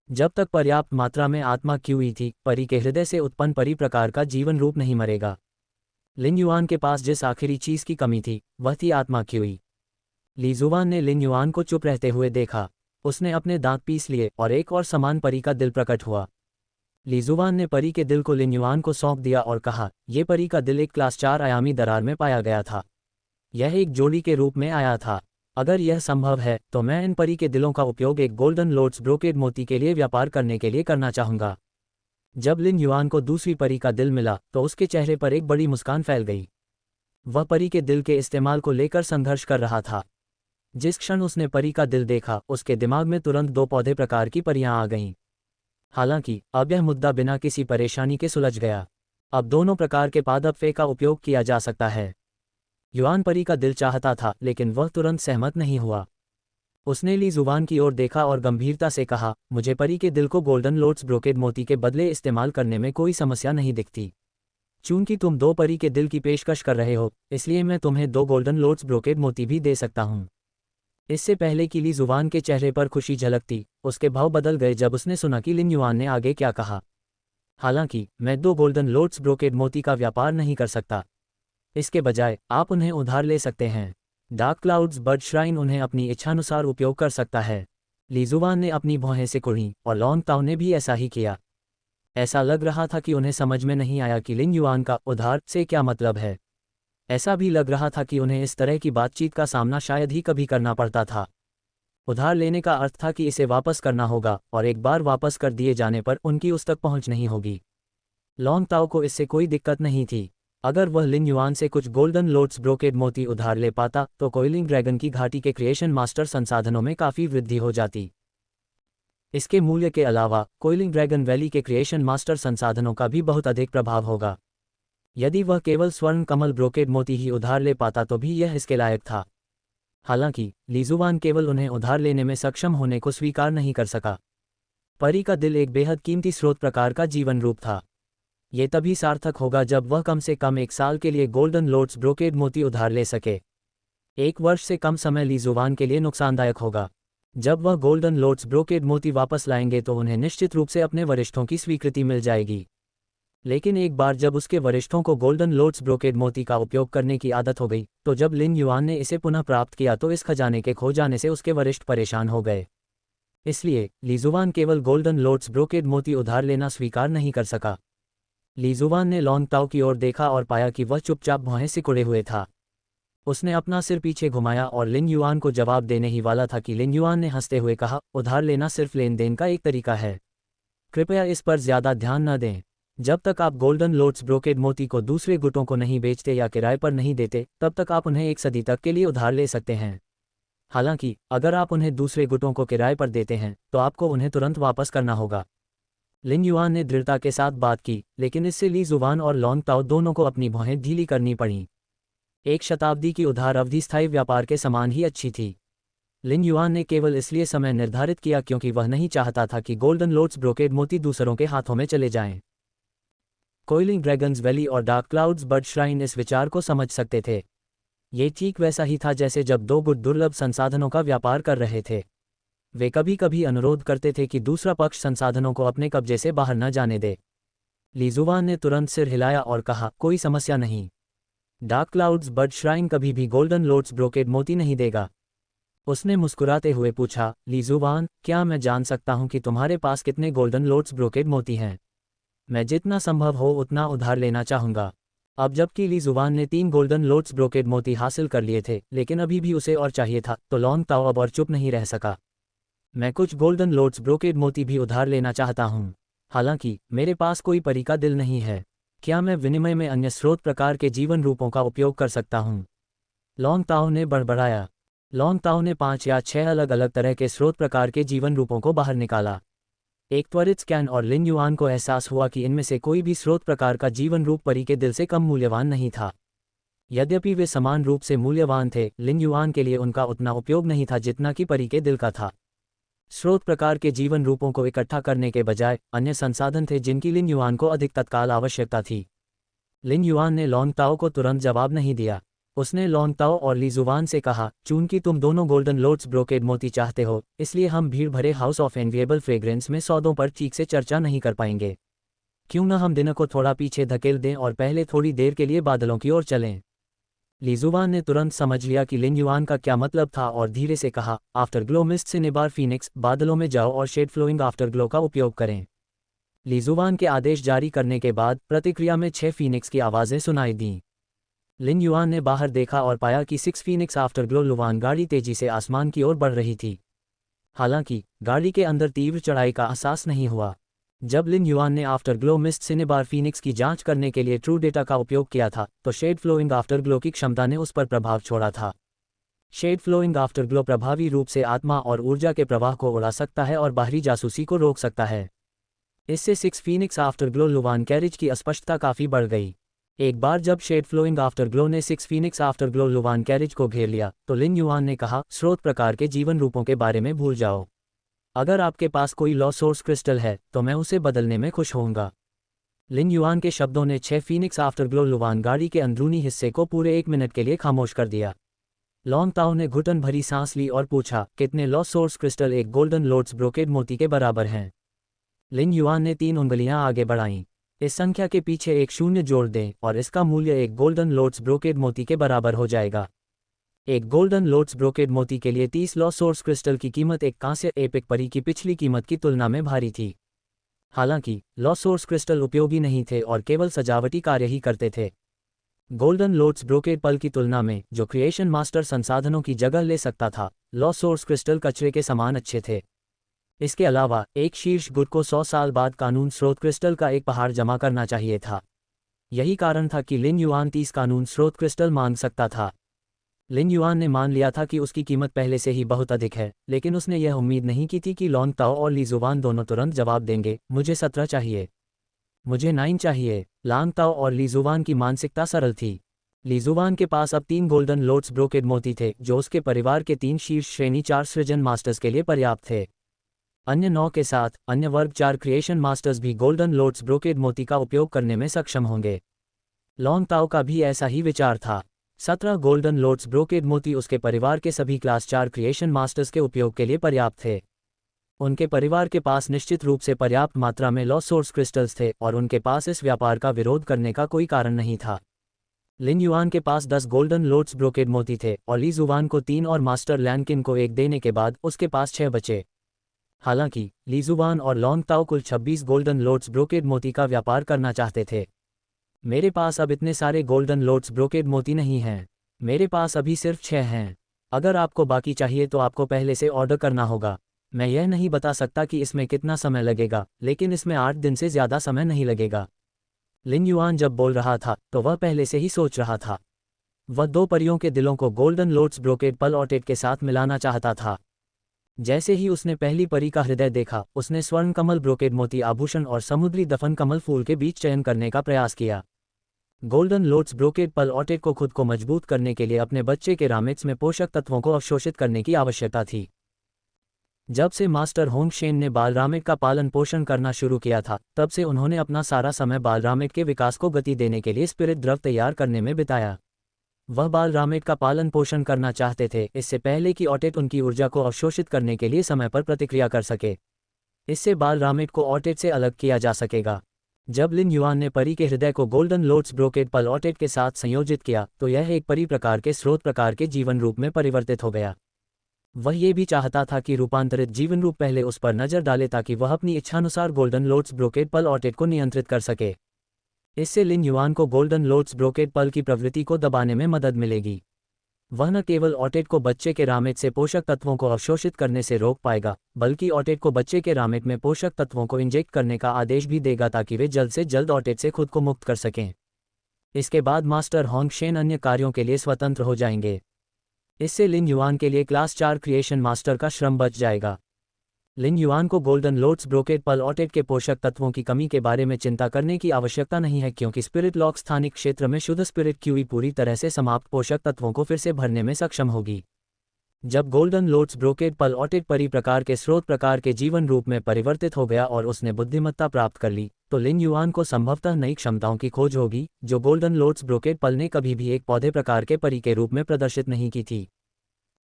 जब तक पर्याप्त मात्रा में आत्मा क्यूई थी, परी के हृदय से उत्पन्न परी प्रकार का जीवन रूप नहीं मरेगा। लिन युआन के पास जिस आखिरी चीज की कमी थी वह थी आत्मा क्यूई। ली जुआन ने लिन युआन को चुप रहते हुए देखा। उसने अपने दांत पीस लिए और एक और समान परी का दिल प्रकट हुआ। ली जुआन ने परी के दिल को लिन युआन को सौंप दिया और कहा, यह परी का दिल एक क्लास 4 आयामी दरार में पाया गया था। यह एक जोड़ी के रूप में आया था। अगर यह संभव है तो मैं इन परी के दिलों का उपयोग एक गोल्डन लोड्स ब्रोकेड मोती के लिए व्यापार करने के लिए करना चाहूंगा। जब लिन युआन को दूसरी परी का दिल मिला तो उसके चेहरे पर एक बड़ी मुस्कान फैल गई। वह परी के दिल के इस्तेमाल को लेकर संघर्ष कर रहा था। जिस क्षण उसने परी का दिल देखा, उसके दिमाग में तुरंत 2 पौधे प्रकार की परियां आ गईं। हालांकि अब यह मुद्दा बिना किसी परेशानी के सुलझ गया। अब दोनों प्रकार के पादप फे का उपयोग किया जा सकता है। युआन परी का दिल चाहता था लेकिन वह तुरंत सहमत नहीं हुआ। उसने ली जुबान की ओर देखा और गंभीरता से कहा, मुझे परी के दिल को गोल्डन लोड्स ब्रोकेड मोती के बदले इस्तेमाल करने में कोई समस्या नहीं दिखती। चूंकि तुम 2 परी के दिल की पेशकश कर रहे हो, इसलिए मैं तुम्हें 2 गोल्डन लोड्स ब्रोकेड मोती भी दे सकता हूं। इससे पहले कि ली जुबान के चेहरे पर खुशी झलकती, उसके भाव बदल गए जब उसने सुना कि लिन युआन ने आगे क्या कहा। हालांकि मैं 2 गोल्डन लोड्स ब्रोकेड मोती का व्यापार नहीं कर सकता। इसके बजाय आप उन्हें उधार ले सकते हैं। डार्क क्लाउड्स बर्ड श्राइन उन्हें अपनी इच्छानुसार उपयोग कर सकता है। ली जुबान ने अपनी भौहें सिकुड़ी और लॉन्ग ताओ ने भी ऐसा ही किया। ऐसा लग रहा था कि उन्हें समझ में नहीं आया कि लिन युआन का उधार से क्या मतलब है। ऐसा भी लग रहा था कि उन्हें इस तरह की बातचीत का सामना शायद ही कभी करना पड़ता था। उधार लेने का अर्थ था कि इसे वापस करना होगा और एक बार वापस कर दिए जाने पर उनकी उस तक पहुंच नहीं होगी। लॉन्ग ताओ को इससे कोई दिक्कत नहीं थी। अगर वह लिन युआन से कुछ गोल्डन लोड्स ब्रोकेड मोती उधार ले पाता तो कोइलिंग ड्रैगन की घाटी के क्रिएशन मास्टर संसाधनों में काफ़ी वृद्धि हो जाती। इसके मूल्य के अलावा कोइलिंग ड्रैगन वैली के क्रिएशन मास्टर संसाधनों का भी बहुत अधिक प्रभाव होगा। यदि वह केवल स्वर्ण कमल ब्रोकेड मोती ही उधार ले पाता तो भी यह इसके लायक था। हालांकि ली जुबान केवल उन्हें उधार लेने में सक्षम होने को स्वीकार नहीं कर सका। परी का दिल एक बेहद कीमती स्रोत प्रकार का जीवन रूप था। ये तभी सार्थक होगा जब वह कम से कम 1 साल के लिए गोल्डन लोड्स ब्रोकेड मोती उधार ले सके। 1 वर्ष से कम समय ली जुबान के लिए नुकसानदायक होगा। जब वह गोल्डन लोड्स ब्रोकेड मोती वापस लाएंगे तो उन्हें निश्चित रूप से अपने वरिष्ठों की स्वीकृति मिल जाएगी। लेकिन एक बार जब उसके वरिष्ठों को गोल्डन लोड्स ब्रोकेड मोती का उपयोग करने की आदत हो गई, तो जब लिन युआन ने इसे पुनः प्राप्त किया तो इस खजाने के खो जाने से उसके वरिष्ठ परेशान हो गए। इसलिए ली जुबान केवल गोल्डन लोड्स ब्रोकेड मोती उधार लेना स्वीकार नहीं कर सका। ली जुबान ने लॉन्ग ताओ की ओर देखा और पाया कि वह चुपचाप भौहें सिकुड़े हुए था। उसने अपना सिर पीछे घुमाया और लिन युआन को जवाब देने ही वाला था कि लिन युआन ने हंसते हुए कहा, उधार लेना सिर्फ लेन देन का एक तरीका है। कृपया इस पर ज्यादा ध्यान न दें। जब तक आप गोल्डन लोड्स ब्रोकेड मोती को दूसरे गुटों को नहीं बेचते या किराए पर नहीं देते, तब तक आप उन्हें 1 सदी तक के लिए उधार ले सकते हैं। हालांकि अगर आप उन्हें दूसरे गुटों को किराए पर देते हैं तो आपको उन्हें तुरंत वापस करना होगा। लिन युआन ने दृढ़ता के साथ बात की, लेकिन इससे ली जुबान और लॉन्ग ताओ दोनों को अपनी भौहें ढीली करनी पड़ी। 1 शताब्दी की उधार अवधि स्थायी व्यापार के समान ही अच्छी थी। लिन युआन ने केवल इसलिए समय निर्धारित किया क्योंकि वह नहीं चाहता था कि गोल्डन लोड्स ब्रोकेड मोती दूसरों के हाथों में चले जाएं। कोइलिंग ड्रैगन्स वैली और डार्क क्लाउड्स बर्ड श्राइन इस विचार को समझ सकते थे। ये ठीक वैसा ही था जैसे जब 2 गुट दुर्लभ संसाधनों का व्यापार कर रहे थे। वे कभी कभी अनुरोध करते थे कि दूसरा पक्ष संसाधनों को अपने कब्जे से बाहर न जाने दे। ली जुबान ने तुरंत सिर हिलाया और कहा, कोई समस्या नहीं। डार्क क्लाउड्स बर्ड श्राइन कभी भी गोल्डन लोड्स ब्रोकेड मोती नहीं देगा। उसने मुस्कुराते हुए पूछा, ली जुबान, क्या मैं जान सकता हूं कि तुम्हारे पास कितने गोल्डन लोड्स ब्रोकेड मोती हैं? मैं जितना संभव हो उतना उधार लेना चाहूंगा। अब जबकि ली जुबान ने 3 गोल्डन लोड्स ब्रोकेड मोती हासिल कर लिए थे, लेकिन अभी भी उसे और चाहिए था, तो लॉन्ग ताओ अब और चुप नहीं रह सका। मैं कुछ गोल्डन लोड्स ब्रोकेड मोती भी उधार लेना चाहता हूँ। हालांकि मेरे पास कोई परी का दिल नहीं है। क्या मैं विनिमय में अन्य स्रोत प्रकार के जीवन रूपों का उपयोग कर सकता हूँ? लॉन्ग ताओ ने बड़बड़ाया। लॉन्ग ताओ ने 5 या 6 अलग अलग तरह के स्रोत प्रकार के जीवन रूपों को बाहर निकाला। एक त्वरित स्कैन और लिन युआन को एहसास हुआ कि इनमें से कोई भी स्रोत प्रकार का जीवन रूप परी के दिल से कम मूल्यवान नहीं था। यद्यपि वे समान रूप से मूल्यवान थे, लिन युआन के लिए उनका उतना उपयोग नहीं था जितना कि परी के दिल का था। स्रोत प्रकार के जीवन रूपों को इकट्ठा करने के बजाय अन्य संसाधन थे जिनकी लिन युआन को अधिक तत्काल आवश्यकता थी। लिन युआन ने लॉन्ग ताओ को तुरंत जवाब नहीं दिया। उसने लॉन्ग ताओ और ली जुवान से कहा, चूंकि तुम दोनों गोल्डन लोड्स ब्रोकेड मोती चाहते हो, इसलिए हम भीड़ भरे हाउस ऑफ एनविएबल फ्रेग्रेंस में सौदों पर ठीक से चर्चा नहीं कर पाएंगे। क्यों न हम दिन को थोड़ा पीछे धकेल दें और पहले थोड़ी देर के लिए बादलों की ओर चलें। ली जुवान ने तुरंत समझ लिया कि लिन युआन का क्या मतलब था और धीरे से कहा, आफ्टर ग्लो मिस्ट से निबार फीनिक्स, बादलों में जाओ और शेड फ्लोइंग आफ्टर ग्लो का उपयोग करें। ली जुवान के आदेश जारी करने के बाद प्रतिक्रिया में 6 फीनिक्स की आवाज़ें सुनाई दीं। लिन युआन ने बाहर देखा और पाया कि 6 फीनिक्स आफ्टर ग्लो लुवान गाड़ी तेजी से आसमान की ओर बढ़ रही थी। हालांकि गाड़ी के अंदर तीव्र चढ़ाई का एहसास नहीं हुआ। जब लिन युआन ने after glow mist cinnabar Phoenix की जांच करने के लिए ट्रू डेटा का उपयोग किया था, तो शेड फ्लोइंग आफ्टर ग्लो की क्षमता ने उस पर प्रभाव छोड़ा था। शेड फ्लोइंग आफ्टर ग्लो प्रभावी रूप से आत्मा और ऊर्जा के प्रवाह को उड़ा सकता है और बाहरी जासूसी को रोक सकता है। इससे 6 फीनिक्स आफ्टर ग्लो लुवान कैरिज की अस्पष्टता काफ़ी बढ़ गई। एक बार जब शेड फ्लोइंग आफ्टर ग्लो ने 6 फीनिक्स आफ्टर ग्लो लुवान कैरिज को घेर लिया, तो लिन युआन ने कहा, स्रोत प्रकार के जीवन रूपों के बारे में भूल जाओ। अगर आपके पास कोई लॉ सोर्स क्रिस्टल है तो मैं उसे बदलने में खुश होऊंगा। लिन युआन के शब्दों ने 6 फीनिक्स आफ्टर ग्लो लुवान गाड़ी के अंदरूनी हिस्से को पूरे 1 मिनट के लिए खामोश कर दिया। लॉन्ग ताओ ने घुटन भरी सांस ली और पूछा, कितने लॉ सोर्स क्रिस्टल एक गोल्डन लोड्स ब्रोकेड मोती के बराबर हैं? लिन युआन ने 3 उंगलियां आगे बढ़ाईं। इस संख्या के पीछे एक शून्य जोड़ दें और इसका मूल्य एक गोल्डन लोड्स ब्रोकेड मोती के बराबर हो जाएगा। एक गोल्डन लोड्स ब्रोकेड मोती के लिए 30 लॉ सोर्स क्रिस्टल की कीमत एक कांस्य एपिक परी की पिछली कीमत की तुलना में भारी थी। हालांकि लॉ सोर्स क्रिस्टल उपयोगी नहीं थे और केवल सजावटी कार्य ही करते थे। गोल्डन लोड्स ब्रोकेड पल की तुलना में, जो क्रिएशन मास्टर संसाधनों की जगह ले सकता था, लॉ सोर्स क्रिस्टल कचरे के समान अच्छे थे। इसके अलावा एक शीर्ष गुट को 100 साल बाद कानून स्रोत क्रिस्टल का एक पहाड़ जमा करना चाहिए था। यही कारण था कि लिन युआन 30 कानून स्रोत क्रिस्टल मांग सकता था। लिन युआन ने मान लिया था कि उसकी कीमत पहले से ही बहुत अधिक है, लेकिन उसने यह उम्मीद नहीं की थी कि लॉन्ग ताओ और ली जुवान दोनों तुरंत जवाब देंगे, मुझे 17 चाहिए, मुझे 9 चाहिए। लॉन्ग ताओ और ली जुवान की मानसिकता सरल थी। ली जुवान के पास अब 3 गोल्डन लोड्स ब्रोकेड मोती थे, जो उसके परिवार के 3 शीर्ष श्रेणी 4 सृजन मास्टर्स के लिए पर्याप्त थे। अन्य 9 के साथ अन्य वर्ग 4 क्रिएशन मास्टर्स भी गोल्डन लोड्स ब्रोकेड मोती का उपयोग करने में सक्षम होंगे। लॉन्ग ताओ का भी ऐसा ही विचार था। 17 गोल्डन लोड्स ब्रोकेड मोती उसके परिवार के सभी क्लास 4 क्रिएशन मास्टर्स के उपयोग के लिए पर्याप्त थे। उनके परिवार के पास निश्चित रूप से पर्याप्त मात्रा में लॉ सोर्स क्रिस्टल्स थे और उनके पास इस व्यापार का विरोध करने का कोई कारण नहीं था। लिन युआन के पास 10 गोल्डन लोड्स ब्रोकेड मोती थे और ली जुवान को 3 और मास्टर लैनकिन को 1 देने के बाद उसके पास 6 बचे। हालांकि ली जुवान और लॉन्ग ताओ कुल 26 गोल्डन लोड्स ब्रोकेड मोती का व्यापार करना चाहते थे। मेरे पास अब इतने सारे गोल्डन लोड्स ब्रोकेड मोती नहीं हैं। मेरे पास अभी सिर्फ 6 हैं। अगर आपको बाकी चाहिए तो आपको पहले से ऑर्डर करना होगा। मैं यह नहीं बता सकता कि इसमें कितना समय लगेगा, लेकिन इसमें 8 दिन से ज़्यादा समय नहीं लगेगा। लिन युआन जब बोल रहा था तो वह पहले से ही सोच रहा था। वह 2 परियों के दिलों को गोल्डन लोड्स ब्रोकेड पल ऑटेट के साथ मिलाना चाहता था। जैसे ही उसने पहली परी का हृदय देखा, उसने स्वर्ण कमल ब्रोकेड मोती आभूषण और समुद्री दफन कमल फूल के बीच चयन करने का प्रयास किया। गोल्डन लोड्स ब्रोकेड पल ऑटेट को खुद को मजबूत करने के लिए अपने बच्चे के रामेट्स में पोषक तत्वों को अवशोषित करने की आवश्यकता थी। जब से मास्टर होंग शेन ने बालरामेट का पालन पोषण करना शुरू किया था, तब से उन्होंने अपना सारा समय बालरामेट के विकास को गति देने के लिए स्पिरिट द्रव तैयार करने में बिताया। वह बालरामेट का पालन पोषण करना चाहते थे, इससे पहले कि ऑटेट उनकी ऊर्जा को अवशोषित करने के लिए समय पर प्रतिक्रिया कर सके। इससे बालरामेट को ऑटेट से अलग किया जा सकेगा। जब लिन युआन ने परी के हृदय को गोल्डन लोड्स ब्रोकेड पल ऑटेट के साथ संयोजित किया, तो यह एक परी प्रकार के स्रोत प्रकार के जीवन रूप में परिवर्तित हो गया। वह ये भी चाहता था कि रूपांतरित जीवन रूप पहले उस पर नजर डाले ताकि वह अपनी इच्छानुसार गोल्डन लोड्स ब्रोकेड पल ऑटेट को नियंत्रित कर सके। इससे लिन युआन को गोल्डन लोड्स ब्रोकेड पल की प्रवृत्ति को दबाने में मदद मिलेगी। वह न केवल ऑटेट को बच्चे के रामेट से पोषक तत्वों को अवशोषित करने से रोक पाएगा, बल्कि ऑटेट को बच्चे के रामेट में पोषक तत्वों को इंजेक्ट करने का आदेश भी देगा ताकि वे जल्द से जल्द ऑटेट से खुद को मुक्त कर सकें। इसके बाद मास्टर होंग शेन अन्य कार्यों के लिए स्वतंत्र हो जाएंगे। इससे लिन युआन के लिए क्लास 4 क्रिएशन मास्टर का श्रम बच जाएगा। लिन युआन को गोल्डन लोड्स ब्रोकेड पल ऑटेट के पोषक तत्वों की कमी के बारे में चिंता करने की आवश्यकता नहीं है, क्योंकि स्पिरिट लॉक स्थानिक क्षेत्र में शुद्ध स्पिरिट क्यूई पूरी तरह से समाप्त पोषक तत्वों को फिर से भरने में सक्षम होगी। जब गोल्डन लोट्स ब्रोकेड पल ऑटेड परी प्रकार के स्रोत प्रकार के जीवन रूप में परिवर्तित हो गया और उसने बुद्धिमत्ता प्राप्त कर ली, तो लिन युआन को संभवतः नई क्षमताओं की खोज होगी जो गोल्डन लोट्स ब्रोकेड पल ने कभी भी एक पौधे प्रकार के परी के रूप में प्रदर्शित नहीं की थी।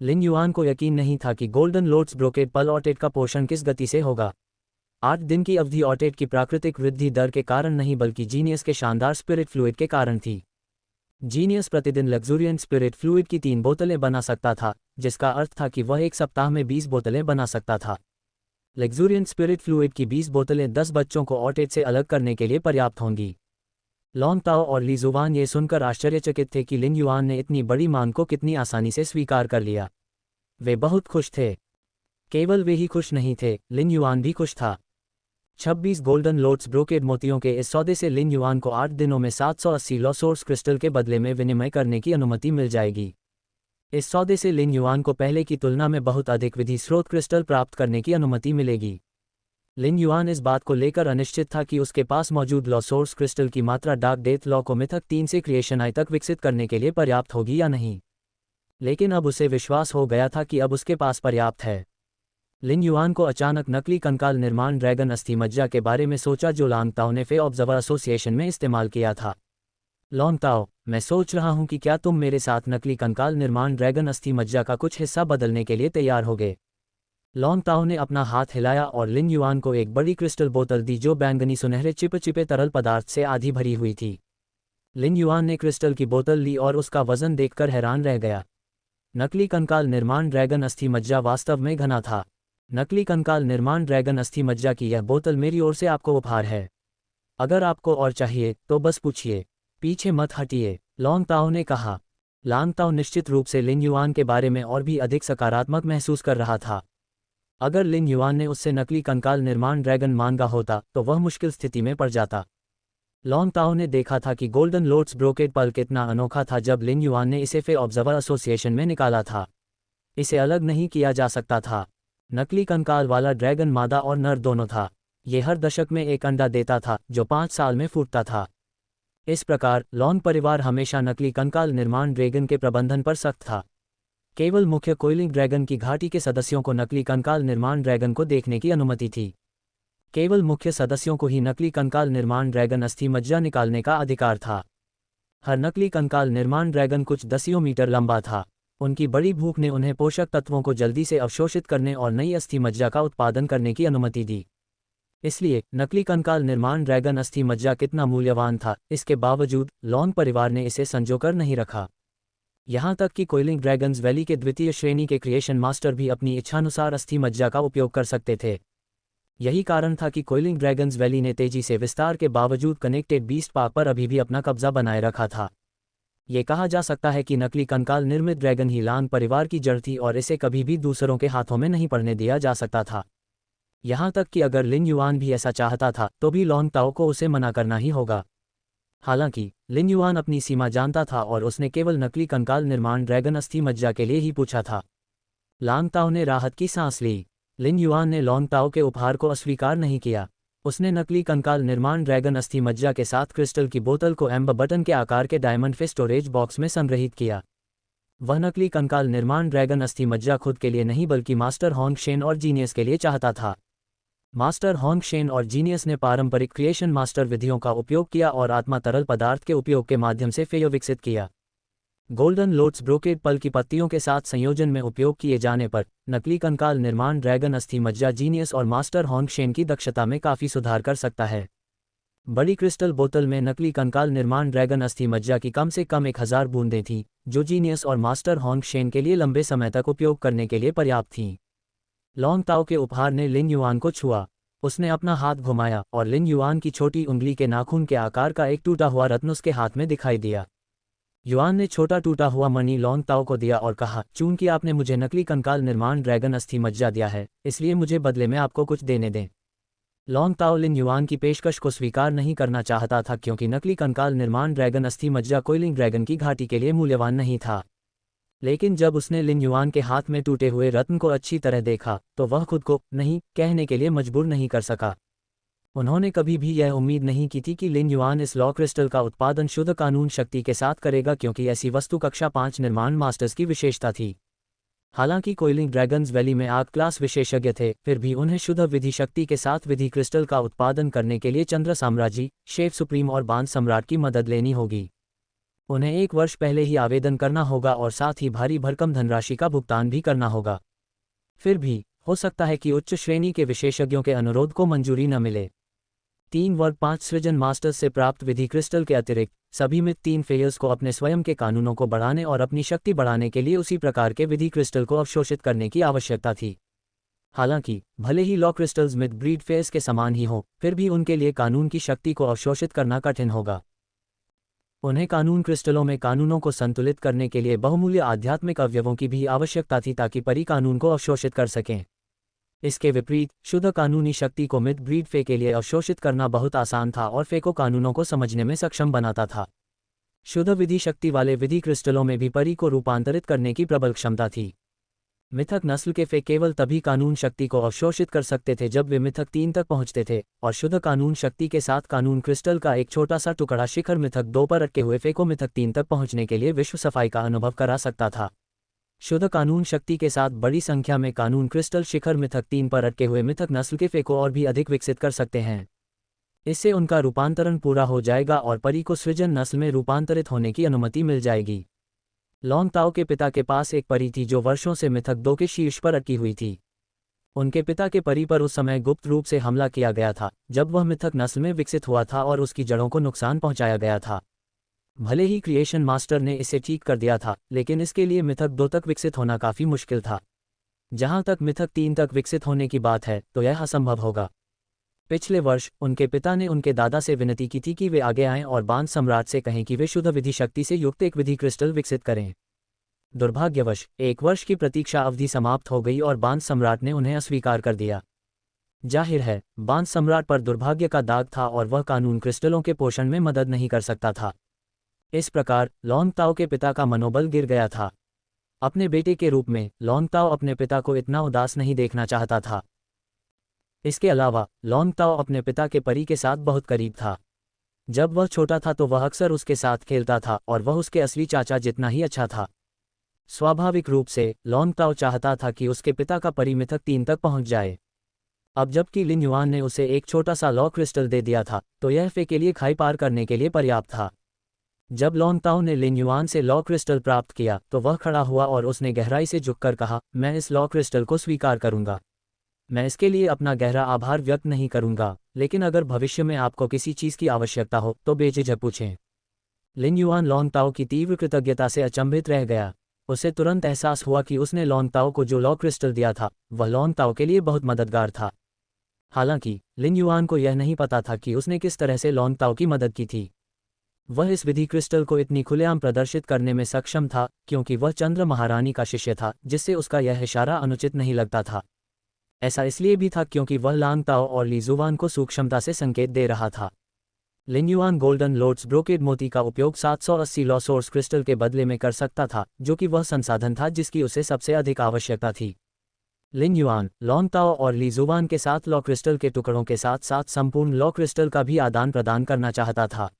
लिन युआन को यकीन नहीं था कि गोल्डन लोट्स ब्रोकेड पल ऑटेड का पोषण किस गति से होगा। 8 दिन की अवधि ऑटेड की प्राकृतिक वृद्धि दर के कारण नहीं बल्कि जीनियस के शानदार स्पिरिट फ्लूइड के कारण थी। जीनियस प्रतिदिन लग्जूरियंट स्पिरिट फ्लूइड की 3 बोतलें बना सकता था, जिसका अर्थ था कि वह एक सप्ताह में 20 बोतलें बना सकता था। लग्जूरियंट स्पिरिट फ्लूइड की 20 बोतलें 10 बच्चों को ऑटेड से अलग करने के लिए पर्याप्त होंगी। लॉन्ग ताओ और ली जुवान ये सुनकर आश्चर्यचकित थे कि लिन युआन ने इतनी बड़ी मांग को कितनी आसानी से स्वीकार कर लिया। वे बहुत खुश थे। केवल वे ही खुश नहीं थे, लिन युआन भी खुश था। 26 गोल्डन लोट्स ब्रोकेड मोतियों के इस सौदे से लिन युआन को 8 दिनों में 780 लॉ सोर्स क्रिस्टल के बदले में विनिमय करने की अनुमति मिल जाएगी। इस सौदे से लिन युआन को पहले की तुलना में बहुत अधिक विधि स्रोत क्रिस्टल प्राप्त करने की अनुमति मिलेगी। लिन युआन इस बात को लेकर अनिश्चित था कि उसके पास मौजूद लॉ सोर्स क्रिस्टल की मात्रा डार्क डेथ लॉ को मिथक 3 से क्रिएशन आई तक विकसित करने के लिए पर्याप्त होगी या नहीं, लेकिन अब उसे विश्वास हो गया था कि अब उसके पास पर्याप्त है। लिन युआन को अचानक नकली कंकाल निर्माण ड्रैगन अस्थि मज्जा के बारे में सोचा जो लॉन्ग ताओ ने फे ऑब्जर्वर एसोसिएशन में इस्तेमाल किया था। लॉन्ग ताओ, मैं सोच रहा हूं कि क्या तुम मेरे साथ नकली कंकाल निर्माण ड्रैगन अस्थि मज्जा का कुछ हिस्सा बदलने के लिए तैयार होगे। लॉन्ग ताओ ने अपना हाथ हिलाया और लिन युआन को एक बड़ी क्रिस्टल बोतल दी जो बैंगनी सुनहरे चिपचिपे तरल पदार्थ से आधी भरी हुई थी। लिन युआन ने क्रिस्टल की बोतल ली और उसका वजन देखकर हैरान रह गया। नकली कंकाल निर्माण ड्रैगन अस्थि मज्जा वास्तव में घना था। नकली कंकाल निर्माण ड्रैगन अस्थि मज्जा की यह बोतल मेरी ओर से आपको उपहार है। अगर आपको और चाहिए तो बस पूछिए, पीछे मत हटिए, लॉन्ग ताओ ने कहा। लॉन्ग ताओ निश्चित रूप से लिन युआन के बारे में और भी अधिक सकारात्मक महसूस कर रहा था। अगर लिन युआन ने उससे नकली कंकाल निर्माण ड्रैगन मांगा होता तो वह मुश्किल स्थिति में पड़ जाता। लॉन्ग ताओ ने देखा था कि गोल्डन लोट्स ब्रोकेड पल कितना अनोखा था जब लिन युआन ने इसे फे ऑब्जर्वर एसोसिएशन में निकाला था। इसे अलग नहीं किया जा सकता था। नकली कंकाल वाला ड्रैगन मादा और नर दोनों था। ये हर दशक में एक अंडा देता था जो 5 साल में फूटता था। इस प्रकार लॉन्ग परिवार हमेशा नकली कंकाल निर्माण ड्रैगन के प्रबंधन पर सख्त था। केवल मुख्य कोइलिंग ड्रैगन की घाटी के सदस्यों को नकली कंकाल निर्माण ड्रैगन को देखने की अनुमति थी। केवल मुख्य सदस्यों को ही नकली कंकाल निर्माण ड्रैगन अस्थि मज्जा निकालने का अधिकार था। हर नकली कंकाल निर्माण ड्रैगन कुछ दसियों मीटर लंबा था। उनकी बड़ी भूख ने उन्हें पोषक तत्वों को जल्दी से अवशोषित करने और नई अस्थि मज्जा का उत्पादन करने की अनुमति दी। इसलिए नकली कंकाल निर्माण ड्रैगन अस्थि मज्जा कितना मूल्यवान था, इसके बावजूद लॉन्ग परिवार ने इसे संजोकर नहीं रखा। यहाँ तक कि कोइलिंग ड्रैगन्स वैली के द्वितीय श्रेणी के क्रिएशन मास्टर भी अपनी इच्छानुसार अस्थि मज्जा का उपयोग कर सकते थे। यही कारण था कि कोइलिंग ड्रैगन्स वैली ने तेजी से विस्तार के बावजूद कनेक्टेड बीस्ट पार्क पर अभी भी अपना कब्जा बनाए रखा था। ये कहा जा सकता है कि नकली कंकाल निर्मित ड्रैगन ही लॉन्ग परिवार की जड़ थी और इसे कभी भी दूसरों के हाथों में नहीं पड़ने दिया जा सकता था। यहाँ तक कि अगर लिन युआन भी ऐसा चाहता था तो भी लॉन्ग ताओ को उसे मना करना ही होगा। हालांकि लिन युआन अपनी सीमा जानता था और उसने केवल नकली कंकाल निर्माण ड्रैगन अस्थि मज्जा के लिए ही पूछा था। लॉन्ग ताओ ने राहत की सांस ली। लिन युआन ने लॉन्ग ताओ के उपहार को अस्वीकार नहीं किया। उसने नकली कंकाल निर्माण ड्रैगन अस्थि मज्जा के साथ क्रिस्टल की बोतल को एम्बर बटन के आकार के डायमंड फिश स्टोरेज बॉक्स में संग्रहित किया। वह नकली कंकाल निर्माण ड्रैगन अस्थि मज्जा खुद के लिए नहीं बल्कि मास्टर होंग शेन और जीनियस के लिए चाहता था। मास्टर होंग शेन और जीनियस ने पारंपरिक क्रिएशन मास्टर विधियों का उपयोग किया और आत्मा तरल पदार्थ के उपयोग के माध्यम से फेयो विकसित किया। गोल्डन लोट्स ब्रोकेड पल की पत्तियों के साथ संयोजन में उपयोग किए जाने पर नकली कंकाल निर्माण ड्रैगन अस्थि मज्जा जीनियस और मास्टर होंग शेन की दक्षता में काफ़ी सुधार कर सकता है। बड़ी क्रिस्टल बोतल में नकली कंकाल निर्माण ड्रैगन अस्थि मज्जा की कम से कम 1000 बूंदें थीं, जो जीनियस और मास्टर होंग शेन के लिए लंबे समय तक उपयोग करने के लिए पर्याप्त थीं। लॉन्ग ताओ के उपहार ने लिन युआन को छुआ। उसने अपना हाथ घुमाया और लिन युआन की छोटी उंगली के नाखून के आकार का एक टूटा हुआ रत्न उसके हाथ में दिखाई दिया। युआन ने छोटा टूटा हुआ मणि लॉन्ग ताओ को दिया और कहा, चूंकि आपने मुझे नकली कंकाल निर्माण ड्रैगन अस्थि मज्जा दिया है, इसलिए मुझे बदले में आपको कुछ देने दें। लॉन्ग ताओ लिन युआन की पेशकश को स्वीकार नहीं करना चाहता था क्योंकि नकली कंकाल निर्माण ड्रैगन अस्थि मज्जा कोइलिंग ड्रैगन की घाटी के लिए मूल्यवान नहीं था। लेकिन जब उसने लिन युआन के हाथ में टूटे हुए रत्न को अच्छी तरह देखा तो वह खुद को नहीं कहने के लिए मजबूर नहीं कर सका। उन्होंने कभी भी यह उम्मीद नहीं की थी कि लिन युआन इस लॉ क्रिस्टल का उत्पादन शुद्ध कानून शक्ति के साथ करेगा क्योंकि ऐसी वस्तु कक्षा 5 निर्माण मास्टर्स की विशेषता थी। हालांकि कोइलिंग ड्रैगन्स वैली में आग क्लास विशेषज्ञ थे, फिर भी उन्हें शुद्ध विधि शक्ति के साथ विधि क्रिस्टल का उत्पादन करने के लिए चंद्र साम्राज्य, शेफ सुप्रीम और बांध सम्राट की मदद लेनी होगी। उन्हें 1 वर्ष पहले ही आवेदन करना होगा और साथ ही भारी भरकम धनराशि का भुगतान भी करना होगा। फिर भी हो सकता है कि उच्च श्रेणी के विशेषज्ञों के अनुरोध को मंजूरी न मिले। 3 वर्ग 5 सृजन मास्टर्स से प्राप्त विधि क्रिस्टल के अतिरिक्त सभी मिथ 3 फेयर्स को अपने स्वयं के कानूनों को बढ़ाने और अपनी शक्ति बढ़ाने के लिए उसी प्रकार के विधि क्रिस्टल को अवशोषित करने की आवश्यकता थी। हालांकि भले ही law crystals myth breed fairs के समान ही हों, फिर भी उनके लिए कानून की शक्ति को अवशोषित करना कठिन होगा। उन्हें कानून क्रिस्टलों में कानूनों को संतुलित करने के लिए बहुमूल्य आध्यात्मिक अवयवों की भी आवश्यकता थी ताकि परी कानून को अवशोषित कर सकें। इसके विपरीत शुद्ध कानूनी शक्ति को मिथ ब्रीड फे के लिए अवशोषित करना बहुत आसान था और फे को कानूनों को समझने में सक्षम बनाता था। शुद्ध विधि शक्ति वाले विधि क्रिस्टलों में भी परी को रूपांतरित करने की प्रबल क्षमता थी। मिथक नस्ल के फे केवल तभी कानून शक्ति को अवशोषित कर सकते थे जब वे मिथक 3 तक पहुंचते थे, और शुद्ध कानून शक्ति के साथ कानून क्रिस्टल का एक छोटा सा टुकड़ा शिखर मिथक 2 पर अटके हुए फे को मिथक 3 तक पहुंचने के लिए विश्व सफाई का अनुभव करा सकता था। शुद्ध कानून शक्ति के साथ बड़ी संख्या में कानून क्रिस्टल शिखर मिथक 3 पर अटके हुए मिथक नस्ल के फे को और भी अधिक विकसित कर सकते हैं। इससे उनका रूपांतरण पूरा हो जाएगा और परी को सृजन नस्ल में रूपांतरित होने की अनुमति मिल जाएगी। लॉन्ग ताओ के पिता के पास एक परी थी जो वर्षों से मिथक 2 के शीर्ष पर अटकी हुई थी। उनके पिता के परी पर उस समय गुप्त रूप से हमला किया गया था जब वह मिथक नस्ल में विकसित हुआ था और उसकी जड़ों को नुकसान पहुंचाया गया था। भले ही क्रिएशन मास्टर ने इसे ठीक कर दिया था, लेकिन इसके लिए मिथक 2 तक विकसित होना काफी मुश्किल था। जहां तक मिथक 3 तक विकसित होने की बात है तो यह असंभव होगा। पिछले वर्ष उनके पिता ने उनके दादा से विनती की थी कि वे आगे आएं और बांध सम्राट से कहें कि वे शुद्ध विधि शक्ति से युक्त एक विधि क्रिस्टल विकसित करें। दुर्भाग्यवश 1 वर्ष की प्रतीक्षा अवधि समाप्त हो गई और बांध सम्राट ने उन्हें अस्वीकार कर दिया। जाहिर है बांध सम्राट पर दुर्भाग्य का दाग था और वह कानून क्रिस्टलों के पोषण में मदद नहीं कर सकता था। इस प्रकार लॉन्ग ताओ के पिता का मनोबल गिर गया था। अपने बेटे के रूप में लॉन्ग ताओ अपने पिता को इतना उदास नहीं देखना चाहता था। इसके अलावा लॉन्ग ताओ अपने पिता के परी के साथ बहुत करीब था। जब वह छोटा था तो वह अक्सर उसके साथ खेलता था और वह उसके असली चाचा जितना ही अच्छा था। स्वाभाविक रूप से लॉन्ग ताओ चाहता था कि उसके पिता का परी मिथक 3 तक पहुंच जाए। अब जबकि लिन युआन ने उसे एक छोटा सा लॉ क्रिस्टल दे दिया था तो यह फे के लिए खाई पार करने के लिए पर्याप्त था। जब लॉन्ग ताओ ने लिन युआन से लॉ क्रिस्टल प्राप्त किया तो वह खड़ा हुआ और उसने गहराई से झुककर कहा, मैं इस लॉ क्रिस्टल को स्वीकार करूंगा। मैं इसके लिए अपना गहरा आभार व्यक्त नहीं करूंगा, लेकिन अगर भविष्य में आपको किसी चीज की आवश्यकता हो तो बेझिझक पूछें। लिन युआन लॉन्ग ताओ की तीव्र कृतज्ञता से अचंभित रह गया। उसे तुरंत एहसास हुआ कि उसने लॉन्ग ताओ को जो लॉ क्रिस्टल दिया था वह लॉन्ग ताओ के लिए बहुत मददगार था। हालांकि लिन युआन को यह नहीं पता था कि उसने किस तरह से लॉन्ग ताओ की मदद की थी। वह इस विधि क्रिस्टल को इतनी खुलेआम प्रदर्शित करने में सक्षम था क्योंकि वह चंद्र महारानी का शिष्य था, जिससे उसका यह इशारा अनुचित नहीं लगता था। ऐसा इसलिए भी था क्योंकि वह लॉन्ग ताओ और ली जुवान को सूक्ष्मता से संकेत दे रहा था। लिन युआन गोल्डन लोड्स ब्रोकेड मोती का उपयोग 780 लॉ सोर्स क्रिस्टल के बदले में कर सकता था, जो कि वह संसाधन था जिसकी उसे सबसे अधिक आवश्यकता थी। लिन युआन लॉन्ग ताओ और ली जुवान के साथ लॉ क्रिस्टल के टुकड़ों के साथ साथ संपूर्ण लॉ क्रिस्टल का भी आदान प्रदान करना चाहता था।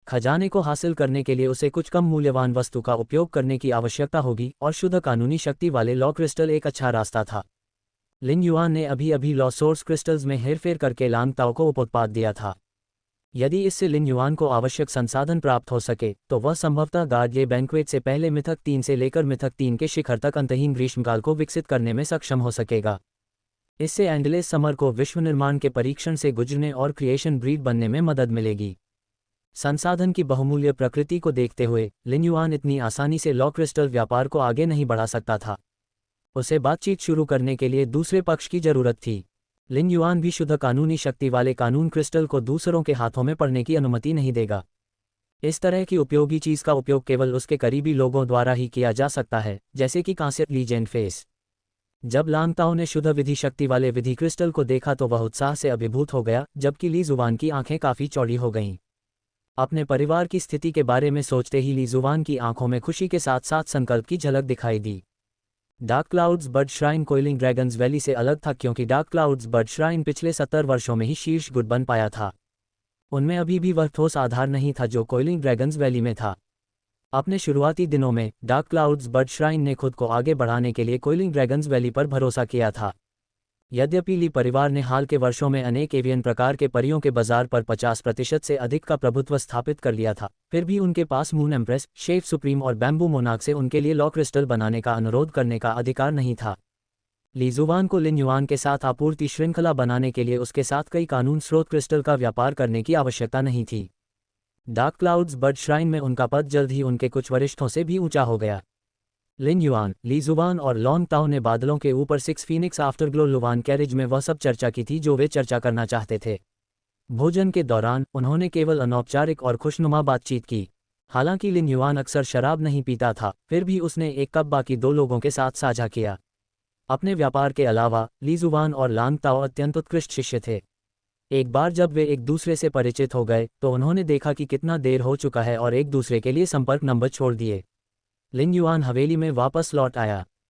खजाने को हासिल करने के लिए उसे कुछ कम मूल्यवान वस्तु का उपयोग करने की आवश्यकता होगी और शुद्ध कानूनी शक्ति वाले लॉ क्रिस्टल एक अच्छा रास्ता था। लिन युआन ने अभी लॉ सोर्स क्रिस्टल्स में हेरफेर करके लॉन्ग ताओ को उपोत्पाद दिया था। यदि इससे लिन युआन को आवश्यक संसाधन प्राप्त हो सके तो वह संभवतः गार्डले बैंक्वेट से पहले मिथक 3 से लेकर मिथक 3 के शिखर तक अंतहीन ग्रीष्मकाल को विकसित करने में सक्षम हो सकेगा। इससे एंडलेस समर को विश्व निर्माण के परीक्षण से गुजरने और क्रिएशन ब्रीड बनने में मदद मिलेगी। संसाधन की बहुमूल्य प्रकृति को देखते हुए लिन युआन इतनी आसानी से लॉ क्रिस्टल व्यापार को आगे नहीं बढ़ा सकता था। उसे बातचीत शुरू करने के लिए दूसरे पक्ष की जरूरत थी। लिन युआन भी शुद्ध कानूनी शक्ति वाले कानून क्रिस्टल को दूसरों के हाथों में पड़ने की अनुमति नहीं देगा। इस तरह की उपयोगी चीज का उपयोग केवल उसके करीबी लोगों द्वारा ही किया जा सकता है, जैसे कि कांस्य लीजेंड फेस। जब लॉन्ग ताओ ने शुद्ध विधि शक्ति वाले विधि क्रिस्टल को देखा तो वह उत्साह से अभिभूत हो गया, जबकि ली जुवान की आंखें काफी चौड़ी हो गईं। अपने परिवार की स्थिति के बारे में सोचते ही ली जुवान की आंखों में खुशी के साथ साथ संकल्प की झलक दिखाई दी। Dark clouds bird shrine coiling dragons valley से अलग था क्योंकि डार्क क्लाउड्स बर्ड श्राइन पिछले 70 वर्षों में ही शीर्ष गुट बन पाया था। उनमें अभी भी वह ठोस आधार नहीं था जो कोइलिंग ड्रैगन्स वैली में था। अपने शुरुआती दिनों में डार्क क्लाउड्स बर्ड श्राइन ने खुद को आगे बढ़ाने के लिए कोइलिंग ड्रैगन्स वैली पर भरोसा किया था। यद्यपि ली परिवार ने हाल के वर्षों में अनेक एवियन प्रकार के परियों के बाजार पर 50% से अधिक का प्रभुत्व स्थापित कर लिया था, फिर भी उनके पास मून एम्प्रेस, शेफ सुप्रीम और बैम्बू मोनार्क से उनके लिए लॉ क्रिस्टल बनाने का अनुरोध करने का अधिकार नहीं था। ली जुवान को लिन युआन के साथ आपूर्ति श्रृंखला बनाने के लिए उसके साथ कई कानून स्रोत क्रिस्टल का व्यापार करने की आवश्यकता नहीं थी। डार्क क्लाउड्स बर्ड श्राइन में उनका पद जल्द ही उनके कुछ वरिष्ठों से भी ऊंचा हो गया। लिन युआन, ली जुवान और लॉन्ग ताओ ने बादलों के ऊपर 6 फीनिक्स आफ्टरग्लो लुवान कैरिज में वह सब चर्चा की थी जो वे चर्चा करना चाहते थे। भोजन के दौरान उन्होंने केवल अनौपचारिक और खुशनुमा बातचीत की। हालांकि लिन युआन अक्सर शराब नहीं पीता था, फिर भी उसने एक कप बाकी 2 लोगों के साथ साझा किया। अपने व्यापार के अलावा ली जुवान और लांग ताओ अत्यंत उत्कृष्ट शिष्य थे। एक बार जब वे एक दूसरे से परिचित हो गए तो उन्होंने देखा कि कितना देर हो चुका है और एक दूसरे के लिए संपर्क नंबर छोड़ दिए। लिन युआन हवेली में वापस लौट आया।